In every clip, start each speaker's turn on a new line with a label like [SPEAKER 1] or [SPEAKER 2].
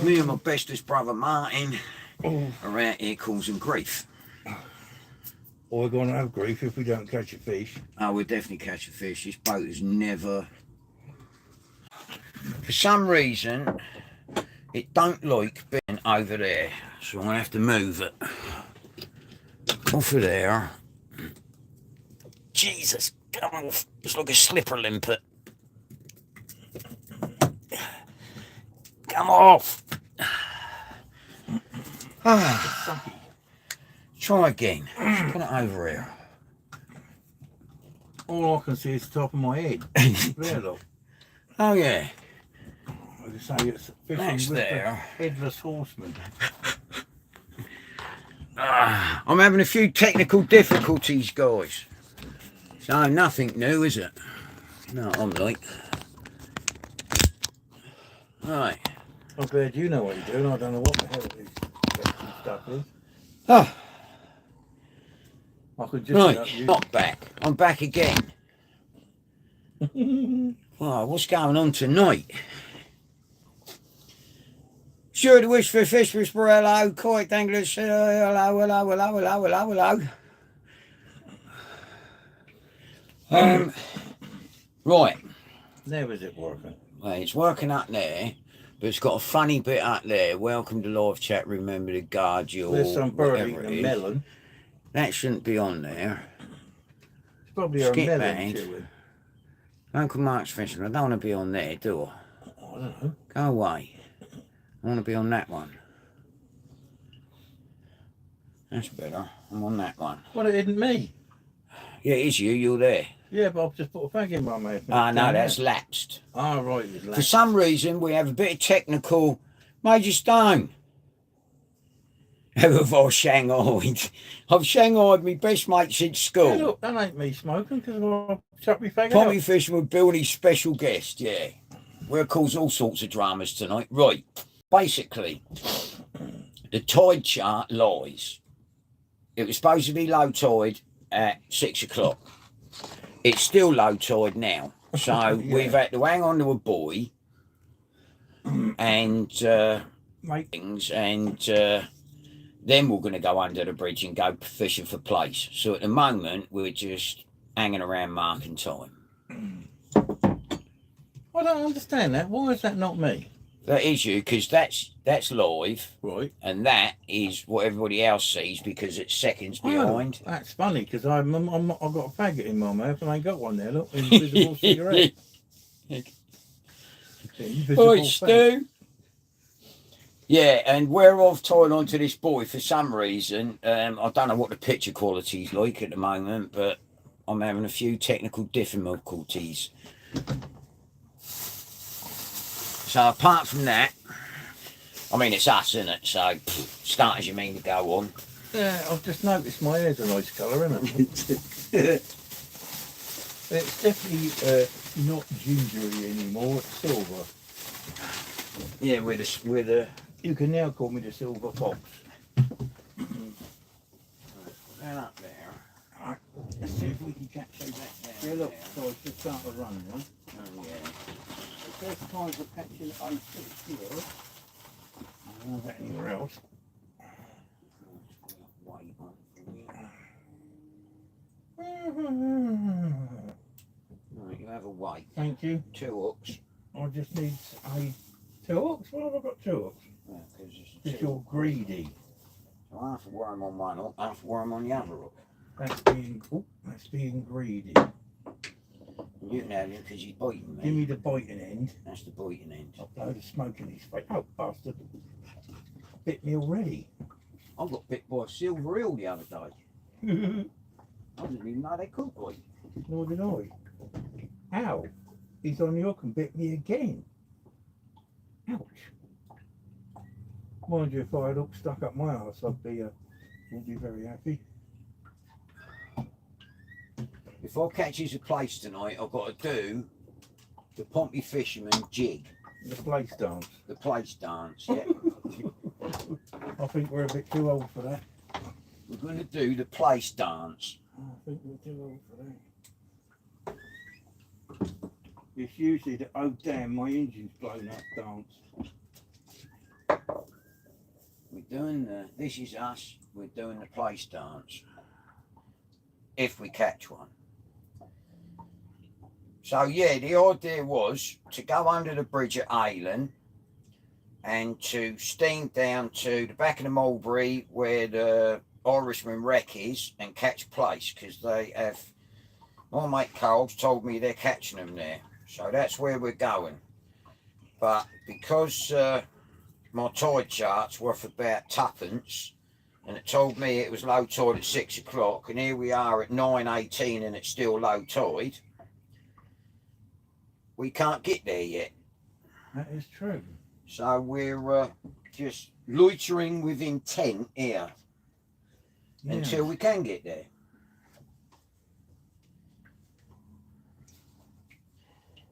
[SPEAKER 1] me and my bestest brother Martin
[SPEAKER 2] Oh,
[SPEAKER 1] are out here causing grief.
[SPEAKER 2] we're going to have grief if we don't catch a fish.
[SPEAKER 1] Oh, we'll definitely catch a fish. This boat has never... For some reason, it don't like being over there. So I'm going to have to move it off of there. Jesus, come off. It's like a slipper limpet. Come off. Try again. Just put it over here.
[SPEAKER 2] All I can see is the top of my head. There, look.
[SPEAKER 1] Oh, yeah.
[SPEAKER 2] I say it's fishing
[SPEAKER 1] That's
[SPEAKER 2] with
[SPEAKER 1] there.
[SPEAKER 2] the headless horseman.
[SPEAKER 1] I'm having a few technical difficulties, guys. So, nothing new, is it? No, I'm like... Right.
[SPEAKER 2] I'm glad you know what you're doing. I don't know what the hell this stuff is.
[SPEAKER 1] Oh,
[SPEAKER 2] I could just
[SPEAKER 1] right, not back. I'm back again. Well, what's going on tonight? Sure to wish for fish, whisper hello, kite danglers, hello, hello, hello, hello, hello, hello. Right.
[SPEAKER 2] There was it working.
[SPEAKER 1] Well, it's working up there, but it's got a funny bit up there. Welcome to live chat, remember to guard your...
[SPEAKER 2] There's some bird eating a melon.
[SPEAKER 1] That shouldn't be on there.
[SPEAKER 2] It's probably a melon chewing.
[SPEAKER 1] Uncle Mark's fishing. I don't want to be on there, do I?
[SPEAKER 2] I don't know.
[SPEAKER 1] Go away. I want to be on that one. That's better. I'm on that one.
[SPEAKER 2] Well, it isn't me.
[SPEAKER 1] Yeah, it is you. You're there.
[SPEAKER 2] Yeah, but I've just put a fag in my mouth.
[SPEAKER 1] Ah, no, that's lapsed.
[SPEAKER 2] Oh, right, it's lapsed.
[SPEAKER 1] For some reason, we have a bit of technical... Major Stone. Who have I shanghaied? I've shanghaied my best mate since school.
[SPEAKER 2] Hey, look, that ain't me smoking because I chucked my fag out.
[SPEAKER 1] Pompey Fisher with Billy's special guest, yeah. We'll cause all sorts of dramas tonight. Right. Basically, the tide chart lies. It was supposed to be low tide at 6 o'clock. It's still low tide now. So
[SPEAKER 2] Yeah.
[SPEAKER 1] we've had to hang on to a buoy and things, and then we're going to go under the bridge and go fishing for place. So at the moment, we're just hanging around marking time.
[SPEAKER 2] I don't understand that. Why is that not me?
[SPEAKER 1] That is you, because that's live,
[SPEAKER 2] Right.
[SPEAKER 1] and that is what everybody else sees because it's seconds behind.
[SPEAKER 2] Oh, that's funny because I've got a faggot in my mouth and I ain't got one there. Look, invisible cigarette.
[SPEAKER 1] Oi, Stu. Yeah, and we're off tying onto this buoy for some reason. I don't know what the picture quality's like at the moment, but I'm having a few technical difficulties. So apart from that, I mean, it's us, isn't it? So start as you mean to go on.
[SPEAKER 2] Yeah, I've just noticed my hair's a nice colour, isn't it? It's definitely not gingery anymore, it's silver.
[SPEAKER 1] Yeah, with a...
[SPEAKER 2] You can now call me the Silver Fox.
[SPEAKER 1] Right up there.
[SPEAKER 2] Right. Let's see if we can catch you back there. Yeah, look, so it's just starting to run now.
[SPEAKER 1] Oh, yeah.
[SPEAKER 2] The first time we're catching a fish here. I don't know about anywhere else.
[SPEAKER 1] Right, you have a weight.
[SPEAKER 2] Thank you.
[SPEAKER 1] 2 hooks.
[SPEAKER 2] I just need a 2 hooks. Why have I got 2 hooks?
[SPEAKER 1] Yeah,
[SPEAKER 2] Because you're greedy.
[SPEAKER 1] So half a worm on one hook, half a worm on the other hook.
[SPEAKER 2] That's being greedy.
[SPEAKER 1] You can have him because he's biting me.
[SPEAKER 2] Give me the biting end.
[SPEAKER 1] That's the biting end.
[SPEAKER 2] I'll blow the smoke in his face. Oh, bastard. Bit me already.
[SPEAKER 1] I got bit by a silver eel the other day. I didn't even know they could bite.
[SPEAKER 2] Nor did I. Ow. He's on the hook and bit me again. Ouch. Mind you, if I had hook stuck up my arse, I'd be very happy.
[SPEAKER 1] If I catches a place tonight, I've got to do the Pompey Fisherman jig.
[SPEAKER 2] The place dance.
[SPEAKER 1] The place dance, yeah.
[SPEAKER 2] I think we're a bit too old for that.
[SPEAKER 1] We're going to do the place dance.
[SPEAKER 2] I think we're too old for that. It's usually the oh damn my engine's blown up dance.
[SPEAKER 1] We're doing this is us. We're doing the place dance. If we catch one. So yeah, the idea was to go under the bridge at Aylen and to steam down to the back of the Mulberry where the Irishman wreck is and catch place, because they have, my mate Carl's told me they're catching them there. So that's where we're going. But because my tide chart's worth about twopence, and it told me it was low tide at 6 o'clock, and here we are at 9:18 and it's still low tide, we can't get there yet.
[SPEAKER 2] That is true.
[SPEAKER 1] So we're just loitering with intent here until we can get there.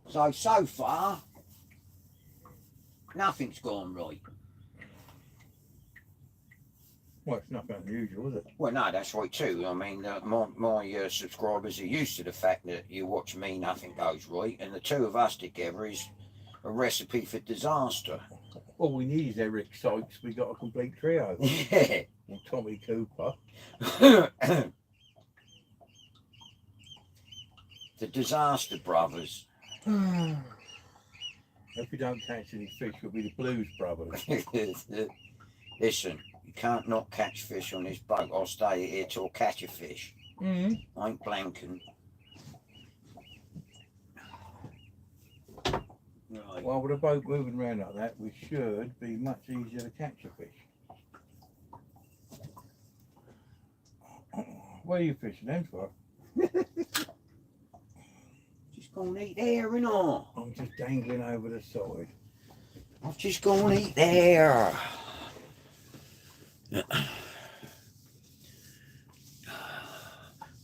[SPEAKER 1] So far, nothing's gone right.
[SPEAKER 2] Well, it's nothing unusual, is it?
[SPEAKER 1] Well, no, that's right too. I mean, my subscribers are used to the fact that you watch me, nothing goes right, and the two of us together is a recipe for disaster.
[SPEAKER 2] All we need is Eric Sykes. We got a complete trio.
[SPEAKER 1] Yeah.
[SPEAKER 2] And Tommy Cooper.
[SPEAKER 1] The Disaster Brothers.
[SPEAKER 2] If we don't catch any fish, we'll be the Blues Brothers.
[SPEAKER 1] Listen, you can't not catch fish on this boat. I'll stay here till I catch a fish.
[SPEAKER 2] Mm-hmm.
[SPEAKER 1] I ain't blanking. Right.
[SPEAKER 2] Well, with a boat moving around like that, we should be much easier to catch a fish. What are you fishing them for?
[SPEAKER 1] Just go and eat there, innit?
[SPEAKER 2] I'm just dangling over the side.
[SPEAKER 1] I've just gone and eat there.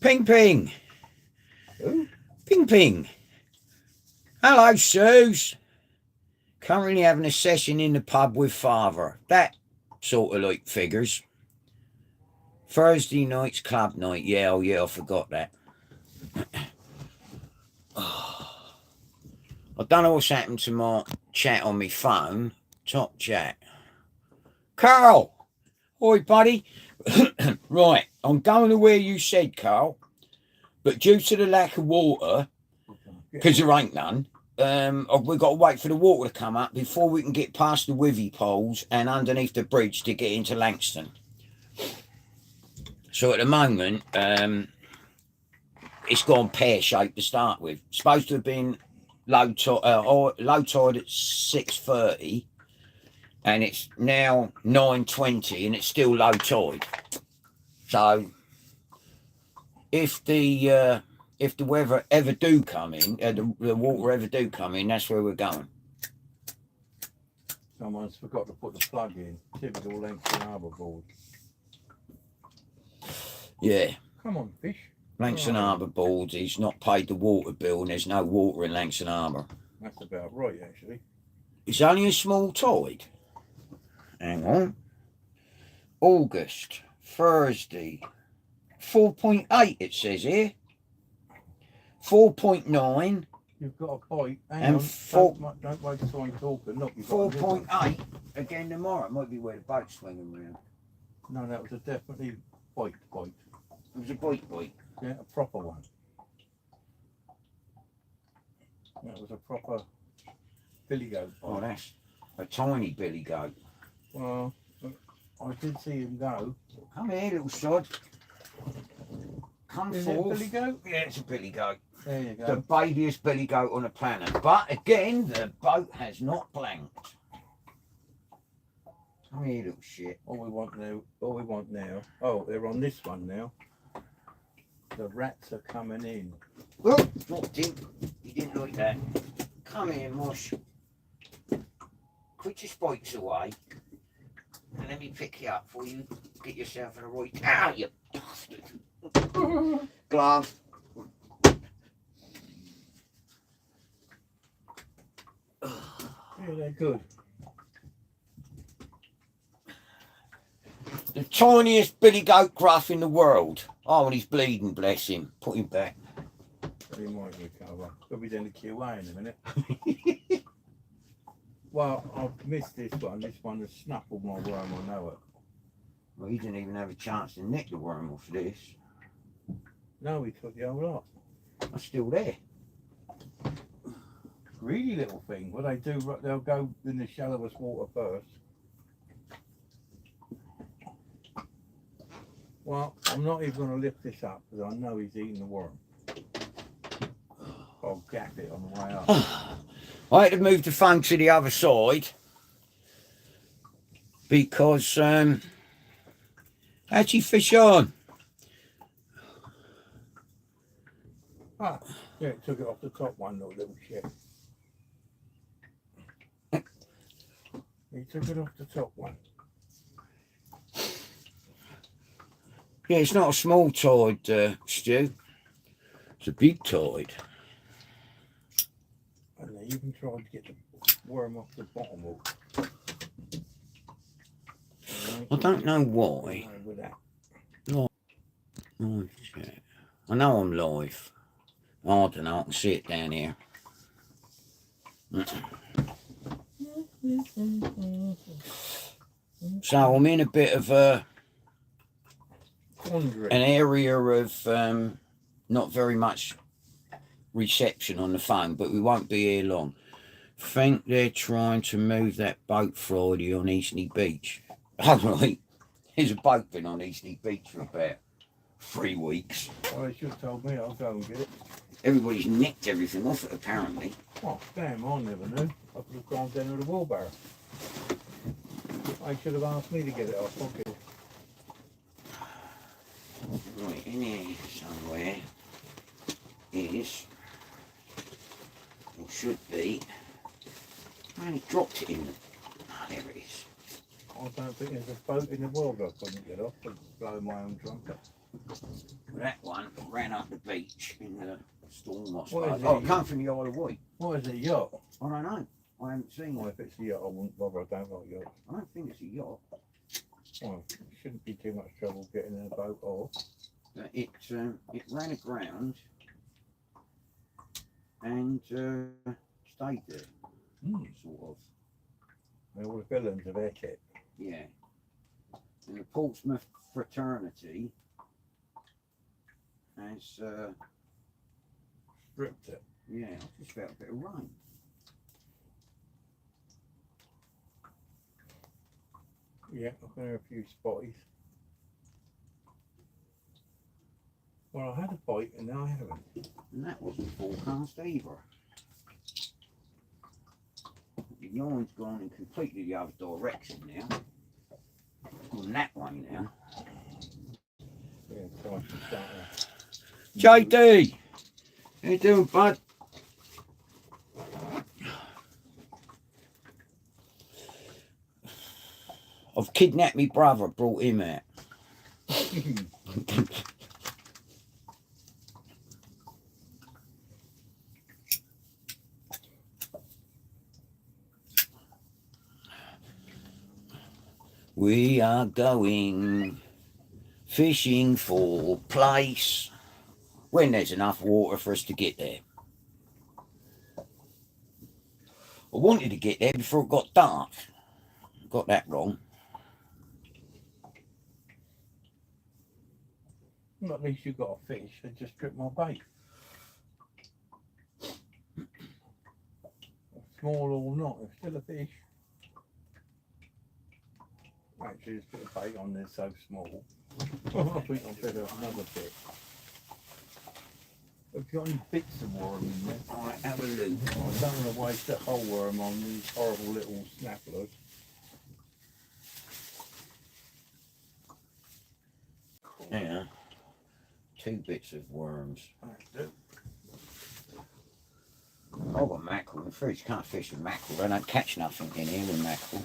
[SPEAKER 1] Ping Ping.
[SPEAKER 2] Who?
[SPEAKER 1] Ping Ping. Hello, Suze. Currently having a session in the pub with father. That sort of like figures. Thursday night's club night. Yeah, oh yeah, I forgot that. I don't know what's happened to my chat on my phone. Top chat. Carl! Oi, buddy. Right, I'm going to where you said, Carl. But due to the lack of water, because there ain't none, we've got to wait for the water to come up before we can get past the withy poles and underneath the bridge to get into Langston. So at the moment, it's gone pear-shaped to start with. It's supposed to have been low tide at 6:30, and it's now 9:20, and it's still low tide. So if the weather ever do come in, the water ever do come in, that's where we're going.
[SPEAKER 2] Someone's forgot to put the plug in. Typical Langston Harbour board.
[SPEAKER 1] Yeah.
[SPEAKER 2] Come on, fish.
[SPEAKER 1] Langston Harbour boards, he's not paid the water bill, and there's no water in Langston Harbour.
[SPEAKER 2] That's about right, actually.
[SPEAKER 1] It's only a small tide. Hang on. August, Thursday, 4.8 it says here. 4.9.
[SPEAKER 2] You've got a bite. Hang
[SPEAKER 1] And
[SPEAKER 2] on. Don't wait till I'm talking. Look, you've got
[SPEAKER 1] 4.8 again tomorrow. It might be where the boat's swinging around.
[SPEAKER 2] No, that was a definitely bite.
[SPEAKER 1] It was a bite.
[SPEAKER 2] Yeah, a proper one. That was a proper billy goat bite.
[SPEAKER 1] Oh, that's a tiny billy goat.
[SPEAKER 2] Well, I did see him go.
[SPEAKER 1] Come here, little sod. Come
[SPEAKER 2] Is it a
[SPEAKER 1] forth.
[SPEAKER 2] billy goat?
[SPEAKER 1] Yeah, it's a billy goat.
[SPEAKER 2] There you go.
[SPEAKER 1] The babiest billy goat on the planet. But again, the boat has not blanked. Come here, little shit.
[SPEAKER 2] All we want now. Oh, they're on this one now. The rats are coming in.
[SPEAKER 1] Well, what you didn't like that. Come here, Mosh. Put your spikes away. And let me pick you up for you. Get yourself in a right. Ow, you bastard. Glove.
[SPEAKER 2] Yeah, they're good.
[SPEAKER 1] The tiniest billy goat gruff in the world. Oh, and he's bleeding, bless him. Put him back.
[SPEAKER 2] He might recover. He'll be down the QA in a minute. Well, I've missed this one. This one has snuffled my worm, I know it.
[SPEAKER 1] Well, you didn't even have a chance to nick the worm off this.
[SPEAKER 2] No, we took the whole lot.
[SPEAKER 1] It's still there.
[SPEAKER 2] Really little thing. What they do, they'll go in the shallowest water first. Well, I'm not even going to lift this up because I know he's eating the worm. I'll gap it on the way up.
[SPEAKER 1] I had to move the phone to the other side because how'd you fish on?
[SPEAKER 2] Ah, yeah, it took it off the top one, little shit. He took it off the top one.
[SPEAKER 1] Yeah, it's not a small tide, Stu. It's a big tide.
[SPEAKER 2] And they even tried to get the worm off the bottom of it.
[SPEAKER 1] I don't know why.
[SPEAKER 2] With that.
[SPEAKER 1] Oh, shit. I know I'm live. I don't know, I can see it down here. So I'm in a bit of an area of not very much reception on the phone, but we won't be here long. Think they're trying to move that boat Friday on Eastney Beach. Oh, right. There's a boat been on Eastney Beach for about 3 weeks.
[SPEAKER 2] Well, they should have told me. I'll go and get it.
[SPEAKER 1] Everybody's nicked everything off it, apparently.
[SPEAKER 2] Oh, damn, I never knew. I could have gone down with a wheelbarrow. They should have asked me to get it off. Okay.
[SPEAKER 1] Right, in here somewhere is, or should be, I only dropped it in the, oh, there it is.
[SPEAKER 2] I don't think there's a boat in the world I couldn't get off and blow my own trumpet.
[SPEAKER 1] That one ran up the beach in the storm, I
[SPEAKER 2] What
[SPEAKER 1] suppose.
[SPEAKER 2] is it?
[SPEAKER 1] Oh, it come from the Isle of Wight.
[SPEAKER 2] What is it, a yacht?
[SPEAKER 1] I don't know. I haven't seen
[SPEAKER 2] Well,
[SPEAKER 1] it.
[SPEAKER 2] if it's a yacht, I wouldn't bother. I don't like yachts.
[SPEAKER 1] I don't think it's a yacht.
[SPEAKER 2] Well, it shouldn't be too much trouble getting in a boat off.
[SPEAKER 1] It ran aground and stayed there, sort of.
[SPEAKER 2] There were villains of airship.
[SPEAKER 1] Yeah. And the Portsmouth fraternity has,
[SPEAKER 2] Stripped it.
[SPEAKER 1] yeah, I just felt a bit of rain.
[SPEAKER 2] Yeah, I've got a few spotties. Well, I had a bite and now I haven't.
[SPEAKER 1] And that wasn't forecast either. The yarn's gone in completely the other direction now. Gone that way now.
[SPEAKER 2] Yeah, so I should start there.
[SPEAKER 1] JD! How you doing, bud? I've kidnapped my brother, brought him out. We are going fishing for place when there's enough water for us to get there. I wanted to get there before it got dark. Got that wrong.
[SPEAKER 2] Well, at least you got a fish. They just stripped my bait. Small or not, it's still a fish. Actually, just put a bait on there so small. I think I'll better have another bit. Have you got any bits of worm in there?
[SPEAKER 1] Alright, have a look.
[SPEAKER 2] I don't want to waste that whole worm on these horrible little snappers.
[SPEAKER 1] Yeah. 2 bits of worms. I've got mackerel in the fridge. Can't fish with mackerel. I don't catch nothing in here with mackerel.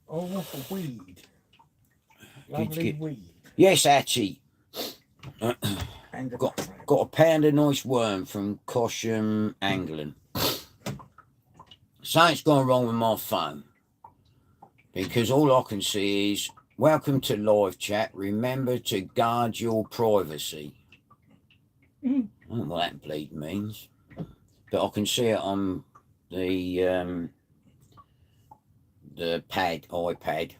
[SPEAKER 2] Oh, what's a weed?
[SPEAKER 1] Did you get-
[SPEAKER 2] Weed.
[SPEAKER 1] Yes, Hatchie.
[SPEAKER 2] And a
[SPEAKER 1] Got
[SPEAKER 2] crab.
[SPEAKER 1] got a pound of nice worm from Cosham Angling. Something's gone wrong with my phone. Because all I can see is, welcome to live chat. Remember to guard your privacy. I don't know what that bleed means. but I can see it on the iPad.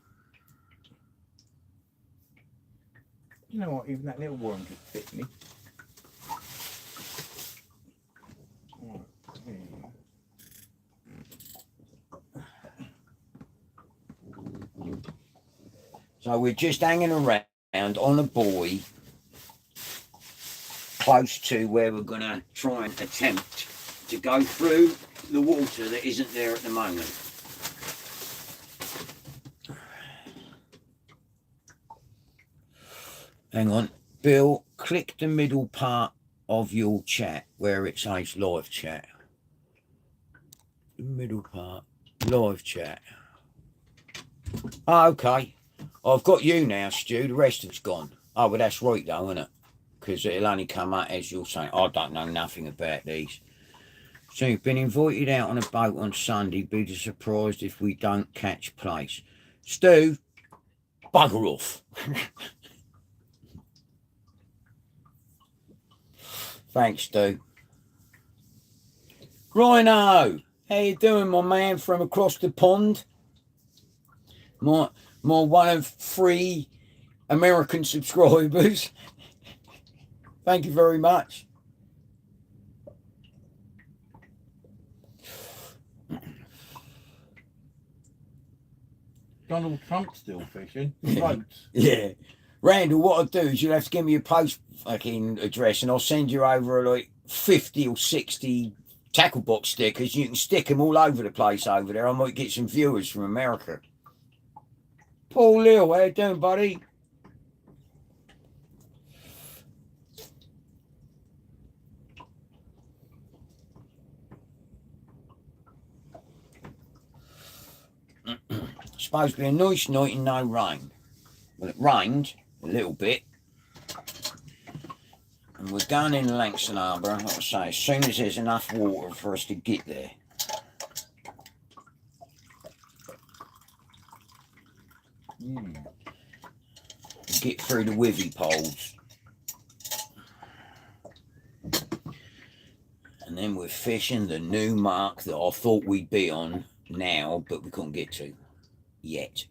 [SPEAKER 2] You know what? Even that little worm just bit me.
[SPEAKER 1] So we're just hanging around on a buoy close to where we're going to try and attempt to go through the water that isn't there at the moment. Hang on, Bill, click the middle part of your chat where it says live chat. The middle part, live chat. Oh, okay. I've got you now, Stu. The rest of it's gone. Oh, well, that's right, though, isn't it? Because it'll only come up as you're saying. I don't know nothing about these. So you've been invited out on a boat on Sunday. Be surprised if we don't catch place. Stu, bugger off. Thanks, Stu. Rhino, how you doing, my man from across the pond? My one of 3 American subscribers. Thank you very much.
[SPEAKER 2] Donald Trump's still fishing. Boats.
[SPEAKER 1] Yeah. Randall, what I'll do is you'll have to give me your post fucking address and I'll send you over like 50 or 60 tackle box stickers. You can stick them all over the place over there. I might get some viewers from America. Paul Lil, how you doing, buddy? Supposed to be a nice night and no rain. Well, it rained a little bit. And we're going in Langston Harbour, like I say, as soon as there's enough water for us to get there. Get through the wivvy poles. And then we're fishing the new mark that I thought we'd be on now, but we couldn't get to yet.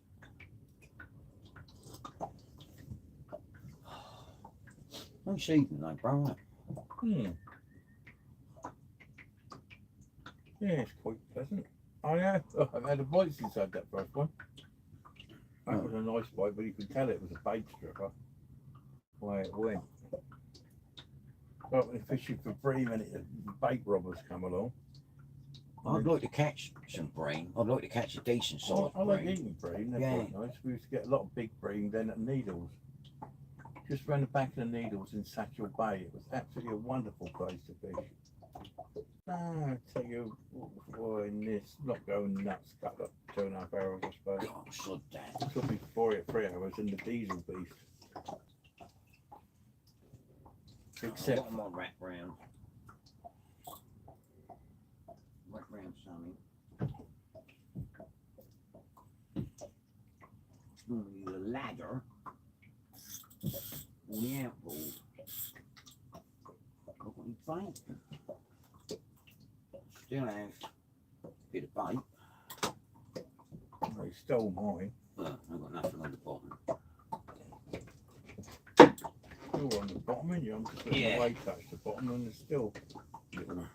[SPEAKER 1] Nice evening, though, bro.
[SPEAKER 2] Yeah, it's quite pleasant. I've had a bite since I had that first one. That was a nice bite, but you could tell it was a bait stripper. Why it went. But when fishing for bream and bait robbers come along.
[SPEAKER 1] I'd like to catch some bream. I'd like to catch a decent size
[SPEAKER 2] I like eating bream, they're quite nice. We used to get a lot of big bream then at Needles. Just round the back of the Needles in Satchel Bay. It was absolutely a wonderful place to fish. I tell you, boy, in this, not going nuts, cut up 2.5 hours, I suppose.
[SPEAKER 1] God, sod that.
[SPEAKER 2] It took me 3 hours in the diesel beast. Except
[SPEAKER 1] I've got my wrap round. Wrap round something. The ladder on the outboard. Got any bait? Still have a bit of bait.
[SPEAKER 2] they stole mine.
[SPEAKER 1] I've got nothing on the bottom.
[SPEAKER 2] Still on the bottom, and I'm just letting the weight touch the bottom, and there's still little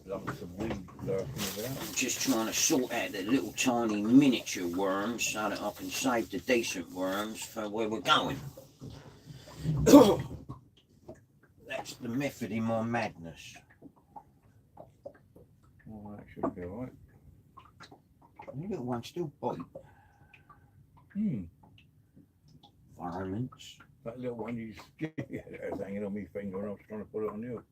[SPEAKER 2] lumps of weed lurking about.
[SPEAKER 1] I'm just trying to sort out the little tiny miniature worms so that I can save the decent worms for where we're going. That's the method in my madness.
[SPEAKER 2] Oh, that should be alright.
[SPEAKER 1] The little one still bite. Environments.
[SPEAKER 2] That little one you just it was hanging on my finger and I was trying to put it on you.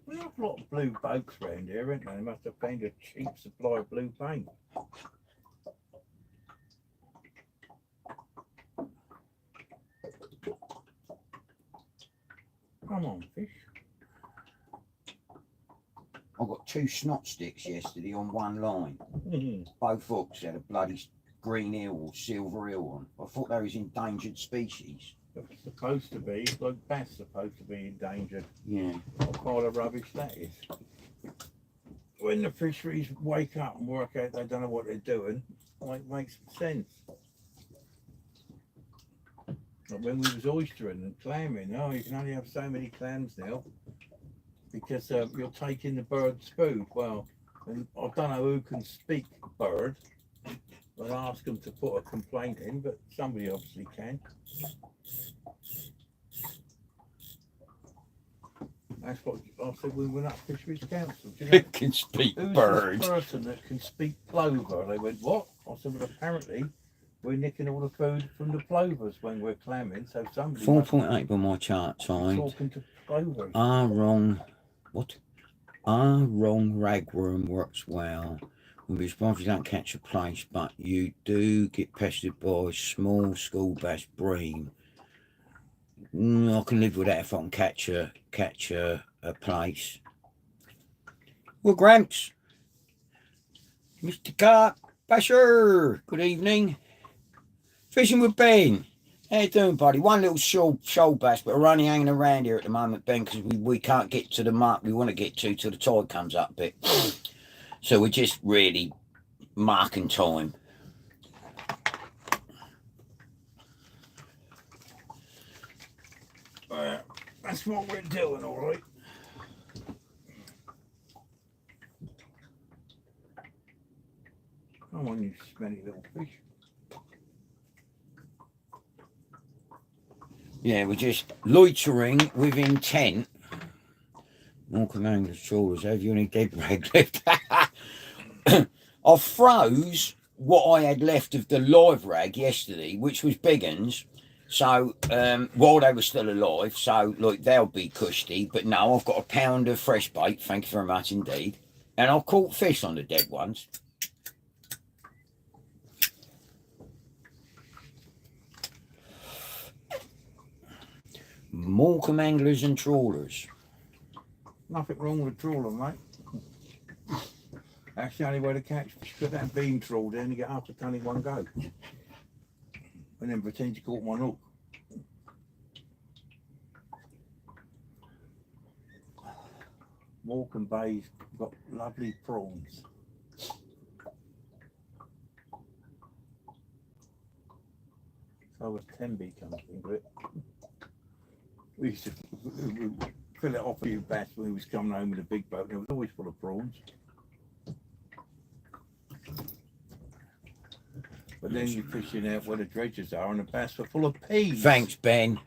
[SPEAKER 2] There's an awful lot of blue boats around here, isn't there? They must have found a cheap supply of blue paint. Come on, fish.
[SPEAKER 1] I got 2 snot sticks yesterday on one line. Both hooks had a bloody green eel or silver eel on. I thought they was endangered species.
[SPEAKER 2] It's supposed to be, like bass supposed to be endangered.
[SPEAKER 1] Yeah.
[SPEAKER 2] What pile of rubbish that is. When the fisheries wake up and work out they don't know what they're doing, like makes sense. Like when we was oystering and clamming, oh, you can only have so many clams now because you're taking the bird's food. Well, and I don't know who can speak bird. I'll ask them to put a complaint in, but somebody obviously can. That's what I said when we went up Fisheries Council. Do you know,
[SPEAKER 1] It can speak
[SPEAKER 2] who's
[SPEAKER 1] bird.
[SPEAKER 2] the person that can speak plover? They went, what? I said, well, apparently we're nicking all the food from the plovers when we're clamming, so somebody
[SPEAKER 1] 4.8 by my chart
[SPEAKER 2] be
[SPEAKER 1] time.
[SPEAKER 2] talking to plovers.
[SPEAKER 1] Wrong. What? Wrong ragworm works well. When we surprised you don't catch a place, but you do get pestered by small school bass bream. I can live with that if I can catch a place. Well, Gramps, Mr. Carp, Basher, good evening. Fishing with Ben. How you doing, buddy? One little shoal bass, but we're only hanging around here at the moment, Ben, because we can't get to the mark we want to get to till the tide comes up a bit. So we're just really marking time.
[SPEAKER 2] That's what we're doing, all right. Come on, you smelly little fish.
[SPEAKER 1] Yeah, we're just loitering with intent. Walking around the shoulders. Have you any dead rag left? I froze what I had left of the live rag yesterday, which was big uns. So while they were still alive, so like they'll be cushy. But no, I've got a pound of fresh bait. Thank you very much indeed. And I've caught fish on the dead ones. Morecambe anglers and trawlers.
[SPEAKER 2] Nothing wrong with a trawler, mate. That's the only way to catch fish. Put that beam trawl down and get half a ton in one go. And then pretend you caught one hook. Morecambe Bay's got lovely prawns. So was Tenby comes into it. We used to fill it off a few bass when he was coming home with a big boat. It was always full of prawns. But then you're fishing out where the dredges are and the bass were full of peas.
[SPEAKER 1] Thanks, Ben.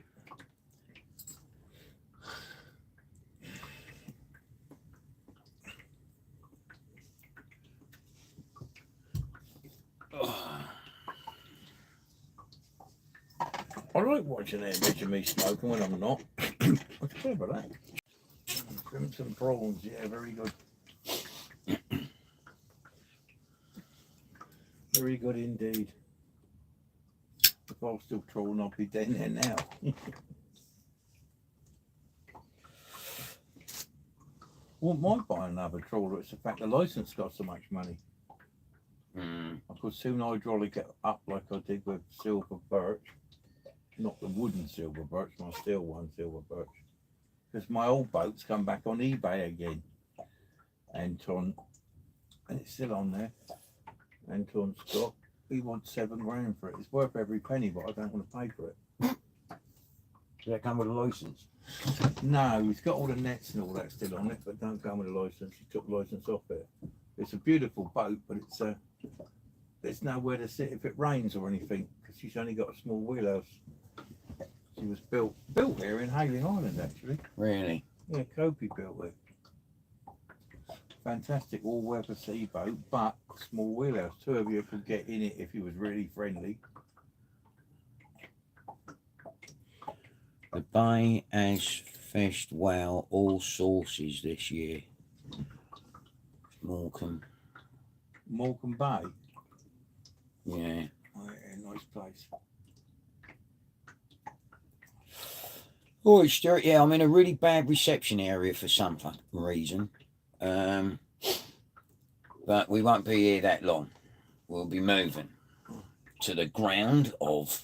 [SPEAKER 2] I like watching that image of me smoking when I'm not. What's clever that? Crimson prawns, yeah, very good. Very good indeed. If I was still trawling, I'd be down there now. Wouldn't mind buying another trawler. It's the fact the license costs so much money. I could soon hydraulic it up like I did with silver birch. Not the wooden silver birch, my steel one silver birch. Because my old boat's come back on eBay again. Anton, and it's still on there. Anton Scott, he wants $7 grand for it. It's worth every penny, but I don't want to pay for it.
[SPEAKER 1] Does that come with a license?
[SPEAKER 2] No, he's got all the nets and all that still on it, but don't come with a license. He took the license off it. It's a beautiful boat, but it's there's nowhere to sit if it rains or anything, because she's only got a small wheelhouse. She was built here in Hayling Island, actually.
[SPEAKER 1] Really?
[SPEAKER 2] Yeah, Kobe built it. Fantastic all-weather sea boat, but small wheelhouse. Two of you could get in it if you was really friendly.
[SPEAKER 1] The bay has fished well all sources this year. Morecambe.
[SPEAKER 2] Morecambe Bay.
[SPEAKER 1] Yeah.
[SPEAKER 2] Oh, yeah, nice place.
[SPEAKER 1] Oh, Stuart, yeah, I'm in a really bad reception area for some reason. But we won't be here that long. We'll be moving. to the ground of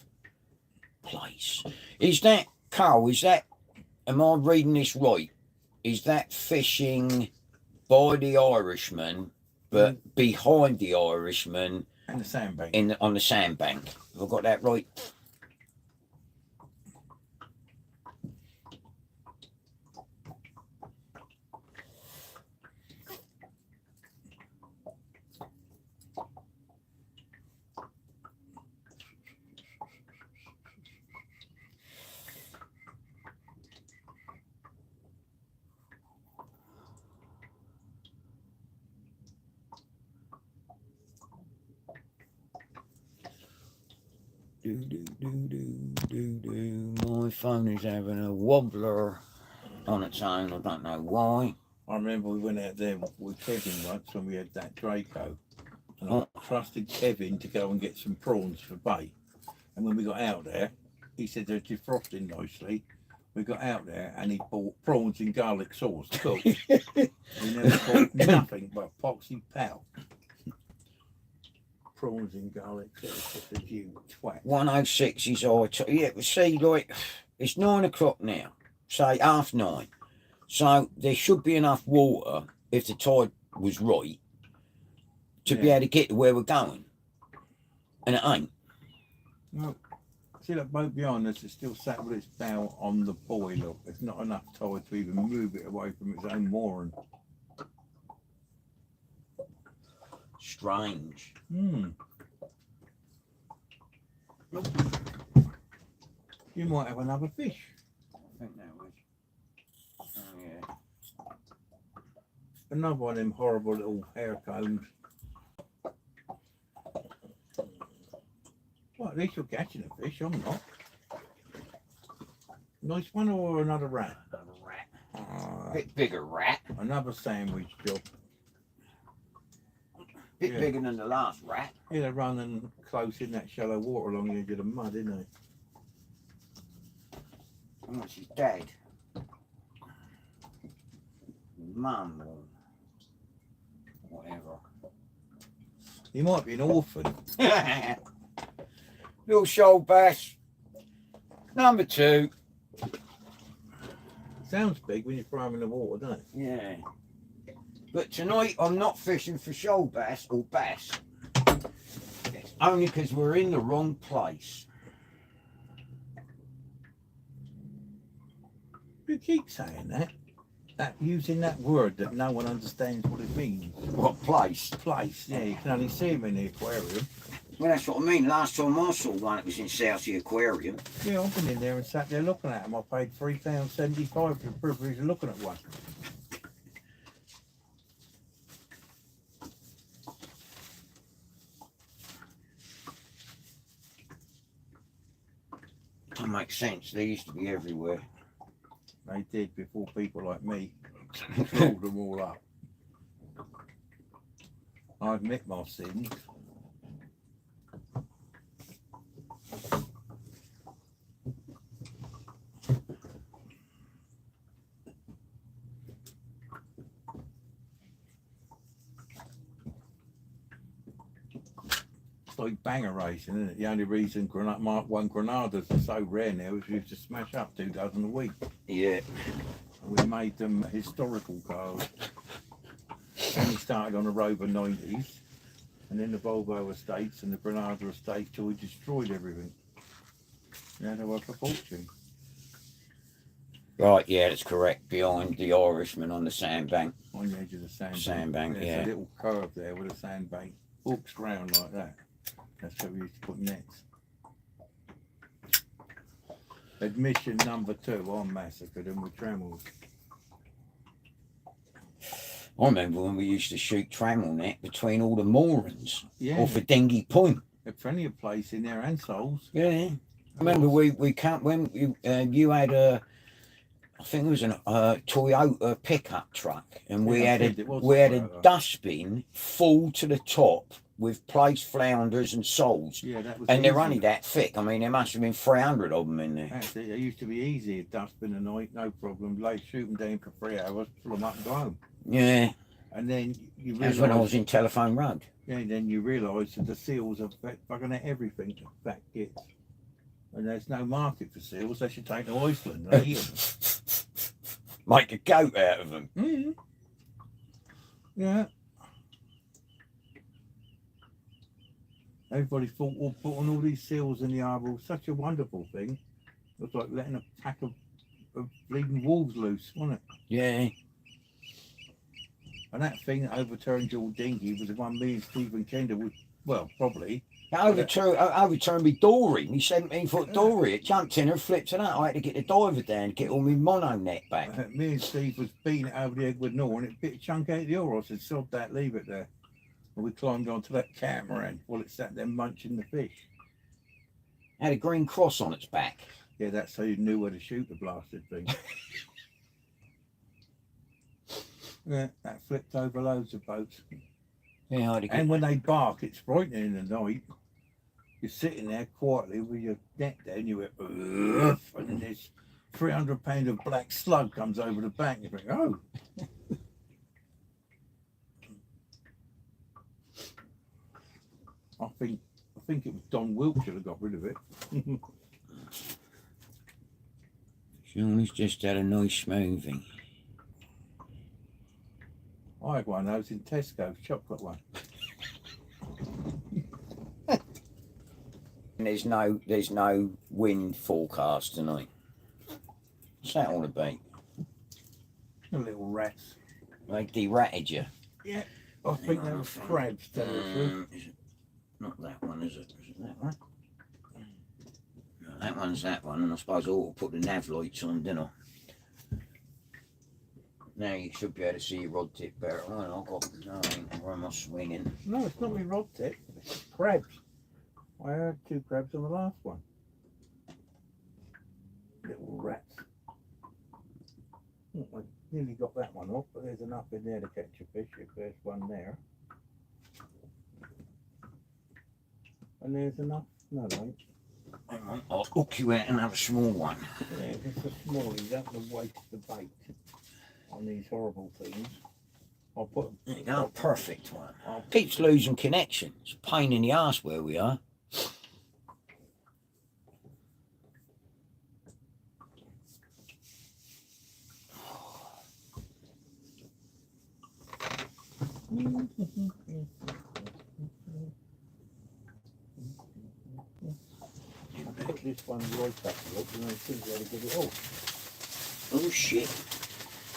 [SPEAKER 1] place. Is that, Carl, am I reading this right? Is that fishing by the Irishman, but behind the Irishman?
[SPEAKER 2] And the sandbank.
[SPEAKER 1] On the sandbank. Have I got that right? My phone is having a wobbler on its own. I don't know why.
[SPEAKER 2] I remember we went out there with Kevin once when we had that Draco. And I trusted Kevin to go and get some prawns for bait. And when we got out there, he said they're defrosting nicely. We got out there and he bought prawns in garlic sauce cooked. He never bought nothing but poxy pal. Prawns in garlic sauce, just a you twat.
[SPEAKER 1] 106 is our yeah, see, like, it's 9 o'clock now, say 9:30. So there should be enough water, if the tide was right, to be able to get to where we're going. And it ain't.
[SPEAKER 2] No. See that boat behind us is still sat with its bow on the buoy, look. There's not enough tide to even move it away from its own mooring.
[SPEAKER 1] Strange.
[SPEAKER 2] You might have another fish.
[SPEAKER 1] I think that was. Oh, yeah.
[SPEAKER 2] Another one of them horrible little hair combs. Well, at least you're catching a fish, I'm not. Nice one or another rat?
[SPEAKER 1] Another rat. Bit bigger rat.
[SPEAKER 2] Another sandwich job.
[SPEAKER 1] Bit bigger than the last rat.
[SPEAKER 2] Yeah, they're running close in that shallow water along the edge of the mud, isn't they?
[SPEAKER 1] Oh, she's dead. Mum or whatever.
[SPEAKER 2] You might be an orphan.
[SPEAKER 1] Little shoal bass. Number 2.
[SPEAKER 2] Sounds big when you throw them in the water, doesn't it?
[SPEAKER 1] Yeah. But tonight I'm not fishing for shoal bass or bass. It's only because we're in the wrong place.
[SPEAKER 2] You keep saying that. Using that word that no one understands what it means.
[SPEAKER 1] What place?
[SPEAKER 2] Place, yeah, you can only see them in the aquarium.
[SPEAKER 1] Well, that's what I mean. Last time I saw one, it was in Southsea Aquarium.
[SPEAKER 2] Yeah, I've been in there and sat there looking at them. I paid £3.75 for the privilege of looking at one.
[SPEAKER 1] That makes sense. They used to be everywhere.
[SPEAKER 2] They did before people like me trawled them all up. I admit my sins. It's like banger racing, isn't it? The only reason Mark 1 Granadas are so rare now is we used to smash up 2 dozen a week.
[SPEAKER 1] Yeah.
[SPEAKER 2] We made them historical cars. Only started on the Rover 90s, and then the Volvo estates and the Granada estates till we destroyed everything. Yeah, they were worth a fortune.
[SPEAKER 1] Right, yeah, that's correct. Behind the Irishman on the sandbank.
[SPEAKER 2] On the edge of the sandbank.
[SPEAKER 1] Sandbank,
[SPEAKER 2] There's
[SPEAKER 1] yeah.
[SPEAKER 2] a little curve there with a sandbank hooks round like that. That's where we used to put nets. Admission number 2, I massacred them with trammels.
[SPEAKER 1] I remember when we used to shoot trammel net between all the moorings.
[SPEAKER 2] Yeah.
[SPEAKER 1] Off of Dingy Point.
[SPEAKER 2] There's plenty of place in there and souls.
[SPEAKER 1] Yeah. I remember we can't, when you had a, I think it was a Toyota pickup truck, and we had a dustbin full to the top with placed flounders and soles.
[SPEAKER 2] Yeah, that was.
[SPEAKER 1] And they're only that thick. I mean, there must have been 300 of them in there.
[SPEAKER 2] That's it. It used to be easy. A dustbin a night, no problem. Like shoot them down for 3 hours, pull them up and go home.
[SPEAKER 1] Yeah.
[SPEAKER 2] And then you
[SPEAKER 1] That's when I
[SPEAKER 2] realise,
[SPEAKER 1] was in Telephone Road.
[SPEAKER 2] yeah, then you realise that the seals are fucking at everything that gets. And there's no market for seals. They should take to Iceland and eat them.
[SPEAKER 1] Make a goat out of them.
[SPEAKER 2] Mm. Yeah. Everybody thought, well, putting all these seals in the harbour was such a wonderful thing. It was like letting a pack of bleeding wolves loose, wasn't it?
[SPEAKER 1] Yeah.
[SPEAKER 2] And that thing that overturned your dinghy was the one me and Stephen Kender was, well, probably.
[SPEAKER 1] I overturned me dory, me 17-foot dory. It jumped in and flipped it out. I had to get the diver down to get all my mono net back.
[SPEAKER 2] Me and Steve was beating it over the Edward Nor and it bit a chunk out of the oar. I said, sod that, leave it there. And we climbed onto that catamaran while it sat there munching the fish.
[SPEAKER 1] Had a green cross on its back.
[SPEAKER 2] Yeah, that's so you knew where to shoot the blasted thing. Yeah, that flipped over loads of boats.
[SPEAKER 1] Yeah, I had to get...
[SPEAKER 2] And when they bark, it's frightening in the night. You're sitting there quietly with your net down, you went, and then this 300-pound of black slug comes over the back, and you think, oh. I think it was Don Wiltshire that got rid of it.
[SPEAKER 1] Sean's just had a nice smoothie.
[SPEAKER 2] I had one of those in Tesco's, chocolate one.
[SPEAKER 1] And there's no wind forecast tonight. What's that all about?
[SPEAKER 2] The little rats.
[SPEAKER 1] They de-ratted you.
[SPEAKER 2] Yeah, I think they were crabs, tell you the truth.
[SPEAKER 1] Is it not that one, is it? Is it that one? No, that one's that one, and I suppose I ought to put the nav lights on, didn't I? Now you should be able to see your rod tip better. Oh, I've got, no, where am I swinging?
[SPEAKER 2] No, it's not my rod tip, it's crabs. I had 2 crabs on the last one. Little rats. I nearly got that one off, but there's enough in there to catch a fish if there's one there. And there's enough. No, there ain't.
[SPEAKER 1] Hang on, I'll hook you out another small one.
[SPEAKER 2] Yeah, just a small. You don't want to waste the bait on these horrible things. I'll put.
[SPEAKER 1] There you go, perfect one. Keeps losing connection. It's a pain in the arse where we are.
[SPEAKER 2] Put this one right back up and I think I'll get it off.
[SPEAKER 1] Oh shit.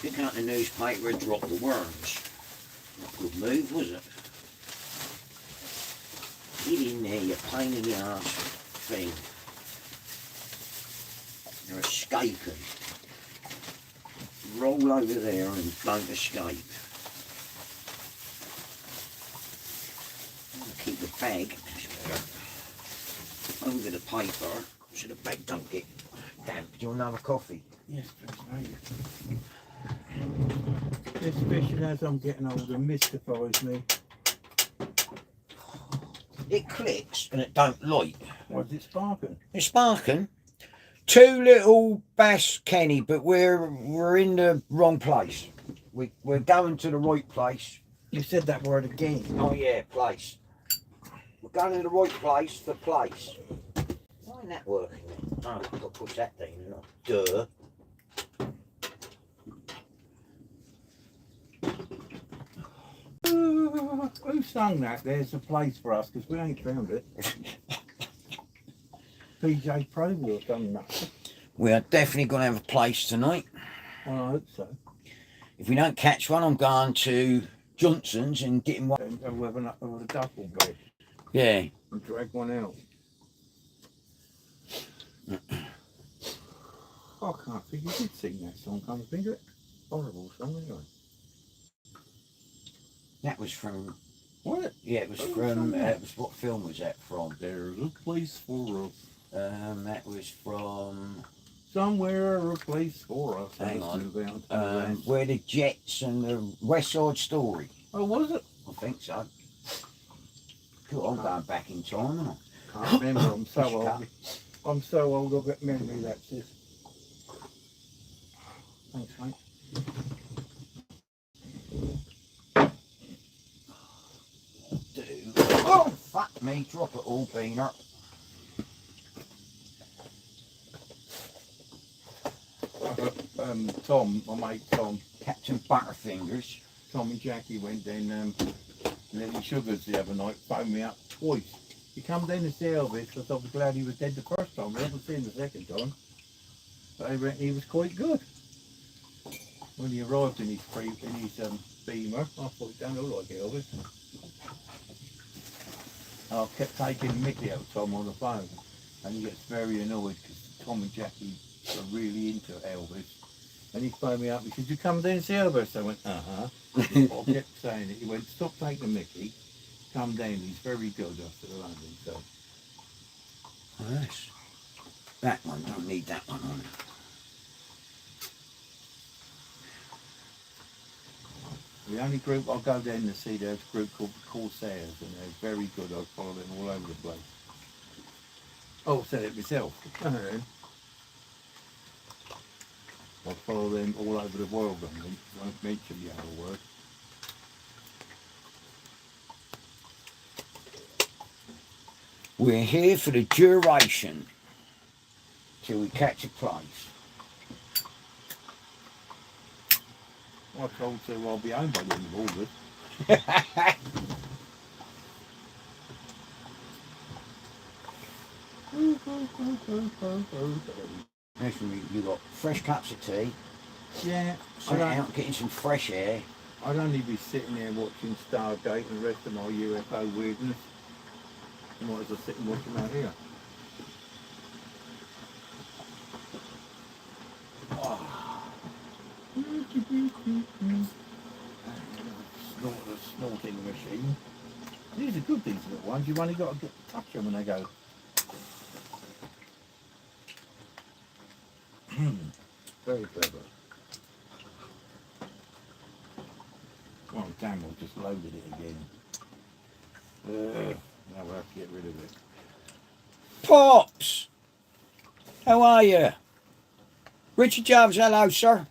[SPEAKER 1] Pick out the newspaper and drop the worms. Not a good move, was it? Get in there, you pain in the arse thing. You're escaping. Roll over there and don't escape. Keep the bag over the paper so the bag don't get damp. Do you want another coffee?
[SPEAKER 2] Yes, please, mate. This fishing as I'm getting older mystifies me.
[SPEAKER 1] It clicks and it don't light.
[SPEAKER 2] Why is it sparking?
[SPEAKER 1] It's sparking. 2 little bass, Kenny, but we're in the wrong place. We're going to the right place.
[SPEAKER 2] You said that word again.
[SPEAKER 1] Oh yeah, place. We're going to the right place for place. Why ain't that working then? Oh, I've got to push that thing, not duh.
[SPEAKER 2] Who sung that? There's a place for us because we ain't found it. PJ Pro will have done that.
[SPEAKER 1] We are definitely going to have a place tonight.
[SPEAKER 2] Well, I hope so.
[SPEAKER 1] If we don't catch one, I'm going to Johnson's and getting one.
[SPEAKER 2] And with a duffel bag
[SPEAKER 1] Yeah.
[SPEAKER 2] and drag one out. I can't think you did sing that song, can't you think of it? Horrible song anyway.
[SPEAKER 1] That was from...
[SPEAKER 2] What?
[SPEAKER 1] Yeah, it was from... it was, what film was that from?
[SPEAKER 2] There's a place for us.
[SPEAKER 1] That was from...
[SPEAKER 2] Somewhere a place for us.
[SPEAKER 1] Hang on.
[SPEAKER 2] West.
[SPEAKER 1] Where the Jets and the West Side Story.
[SPEAKER 2] Oh, was it?
[SPEAKER 1] I think so. God, I'm going back in time, aren't I?
[SPEAKER 2] Can't remember. I'm so old. I'm so old. I've got memory lapses. Thanks, mate.
[SPEAKER 1] Fuck me, drop it all, Beaner.
[SPEAKER 2] Tom, my mate Tom,
[SPEAKER 1] Captain Butterfingers.
[SPEAKER 2] Tom and Jackie went down Lily Sugars the other night, phoned me up twice. He come down to see Elvis because I was glad he was dead the first time. I haven't seen him the second time. But I reckon he was quite good. When he arrived in his Beamer, I thought he don't look like Elvis. I kept taking Mickey out of Tom on the phone, and he gets very annoyed because Tom and Jackie are really into Elvis. And he phoned me up, he said, "You come down and see Elvis?" I went, "Uh-huh." I kept saying it. He went, "Stop taking Mickey, come down, he's very good after London." So
[SPEAKER 1] Yes. That one, don't need that one on.
[SPEAKER 2] the only group I'll go down to see, there's a group called the Corsairs, and they're very good. I follow them all over the place. Oh, I said it myself. I follow them all over the world. I won't mention the other word.
[SPEAKER 1] We're here for the duration till we catch a place.
[SPEAKER 2] I told Sue I'll be home by the end of August.
[SPEAKER 1] Listen, you got fresh cups of tea,
[SPEAKER 2] Yeah,
[SPEAKER 1] sitting out getting some fresh air.
[SPEAKER 2] I'd only be sitting there watching Stargate and the rest of my UFO weirdness. I might as well sit and watch them out here. Snorting machine. These are good, these little ones. You've only got to touch them and they go. Very clever. Oh damn, I just loaded it again. Now we'll have to get rid of it.
[SPEAKER 1] Pops! How are you? Richard Jobs, hello, sir.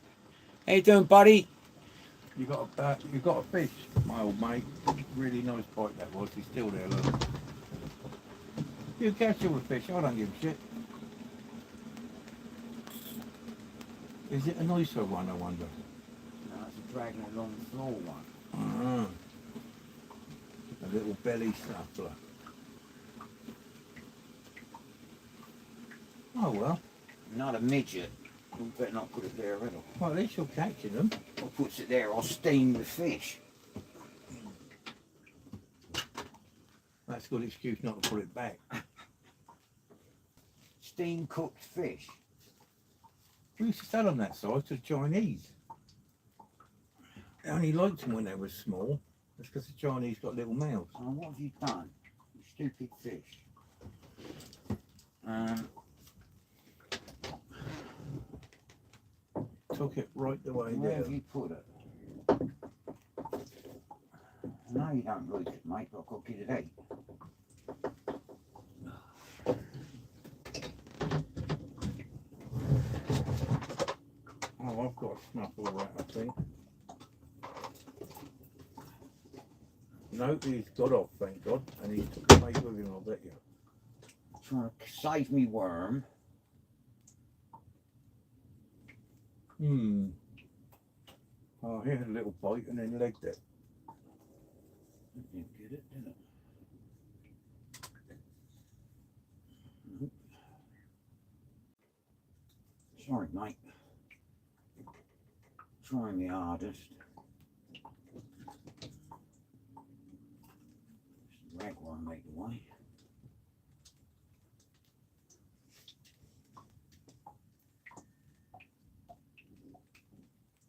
[SPEAKER 1] How you doing, buddy?
[SPEAKER 2] You got a fish, my old mate. Really nice bite that was. He's still there, look. You catch all the fish, I don't give a shit. Is it a nicer one, I wonder?
[SPEAKER 1] No, it's a dragging along the floor one.
[SPEAKER 2] A little belly snuffler. Oh well.
[SPEAKER 1] Not a midget. We better not put it there at all.
[SPEAKER 2] Well, at least you're catching them.
[SPEAKER 1] Or puts it there, I'll steam the fish.
[SPEAKER 2] That's a good excuse not to put it back.
[SPEAKER 1] Steam cooked fish.
[SPEAKER 2] We used to sell them that size to the Chinese. They only liked them when they were small. That's because the Chinese got little mouths.
[SPEAKER 1] Oh, what have you done? You stupid fish.
[SPEAKER 2] Took it right the way
[SPEAKER 1] Where
[SPEAKER 2] there.
[SPEAKER 1] have you put it? No, you don't like it, mate, but I've got to get it out.
[SPEAKER 2] Oh, I've got a snuffle rat, I think. No, he's got off, thank God, and he took the mate with him, I'll bet you.
[SPEAKER 1] Trying to save me worm.
[SPEAKER 2] Oh, he had a little bite and then legged it.
[SPEAKER 1] Didn't get it, did it? Nope. Sorry, mate. Trying my hardest. Ragworm make away.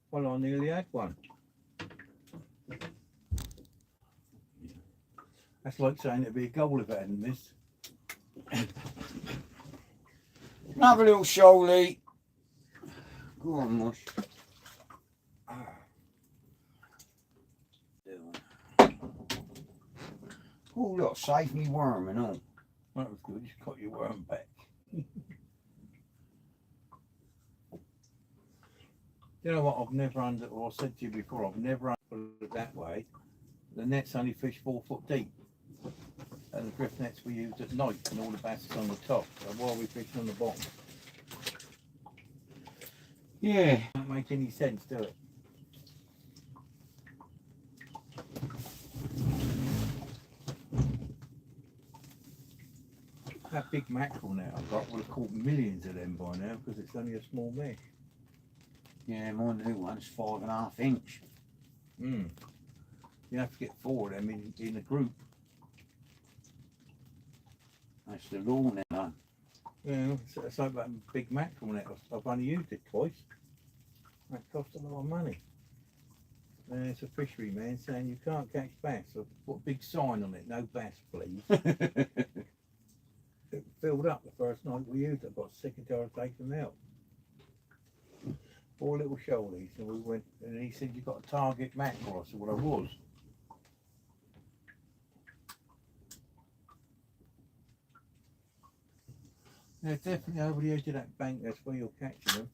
[SPEAKER 2] Well, I nearly had one. That's like saying it'd be a goal if it hadn't missed.
[SPEAKER 1] Another little shoaly. Go on, Mush. Oh, look, save me worm and all.
[SPEAKER 2] That was good, you got your worm back. You know what, I've never or I said to you before, I've never put it that way. The net's only fish 4 foot deep. and the drift nets we used at night, and all the bass is on the top. So why are we fishing on the bottom?
[SPEAKER 1] Yeah.
[SPEAKER 2] Don't make any sense, do it? That big mackerel net I've got would have caught millions of them by now because it's only a small mesh.
[SPEAKER 1] Yeah, my new one's 5.5 inch.
[SPEAKER 2] You have to get 4 of them in a group.
[SPEAKER 1] That's the law now.
[SPEAKER 2] Yeah, it's like that big mackerel net. I've only used it twice. That cost a lot of money. And it's a fishery man saying you can't catch bass. So put a big sign on it, no bass please. It filled up the first night we used it. I got sick and tired of taking them out. 4 little shoalies, and we went, and he said, "You got a target mackerel?" I said, "Well, I was." Yeah, definitely over the edge of that bank. That's where you're catching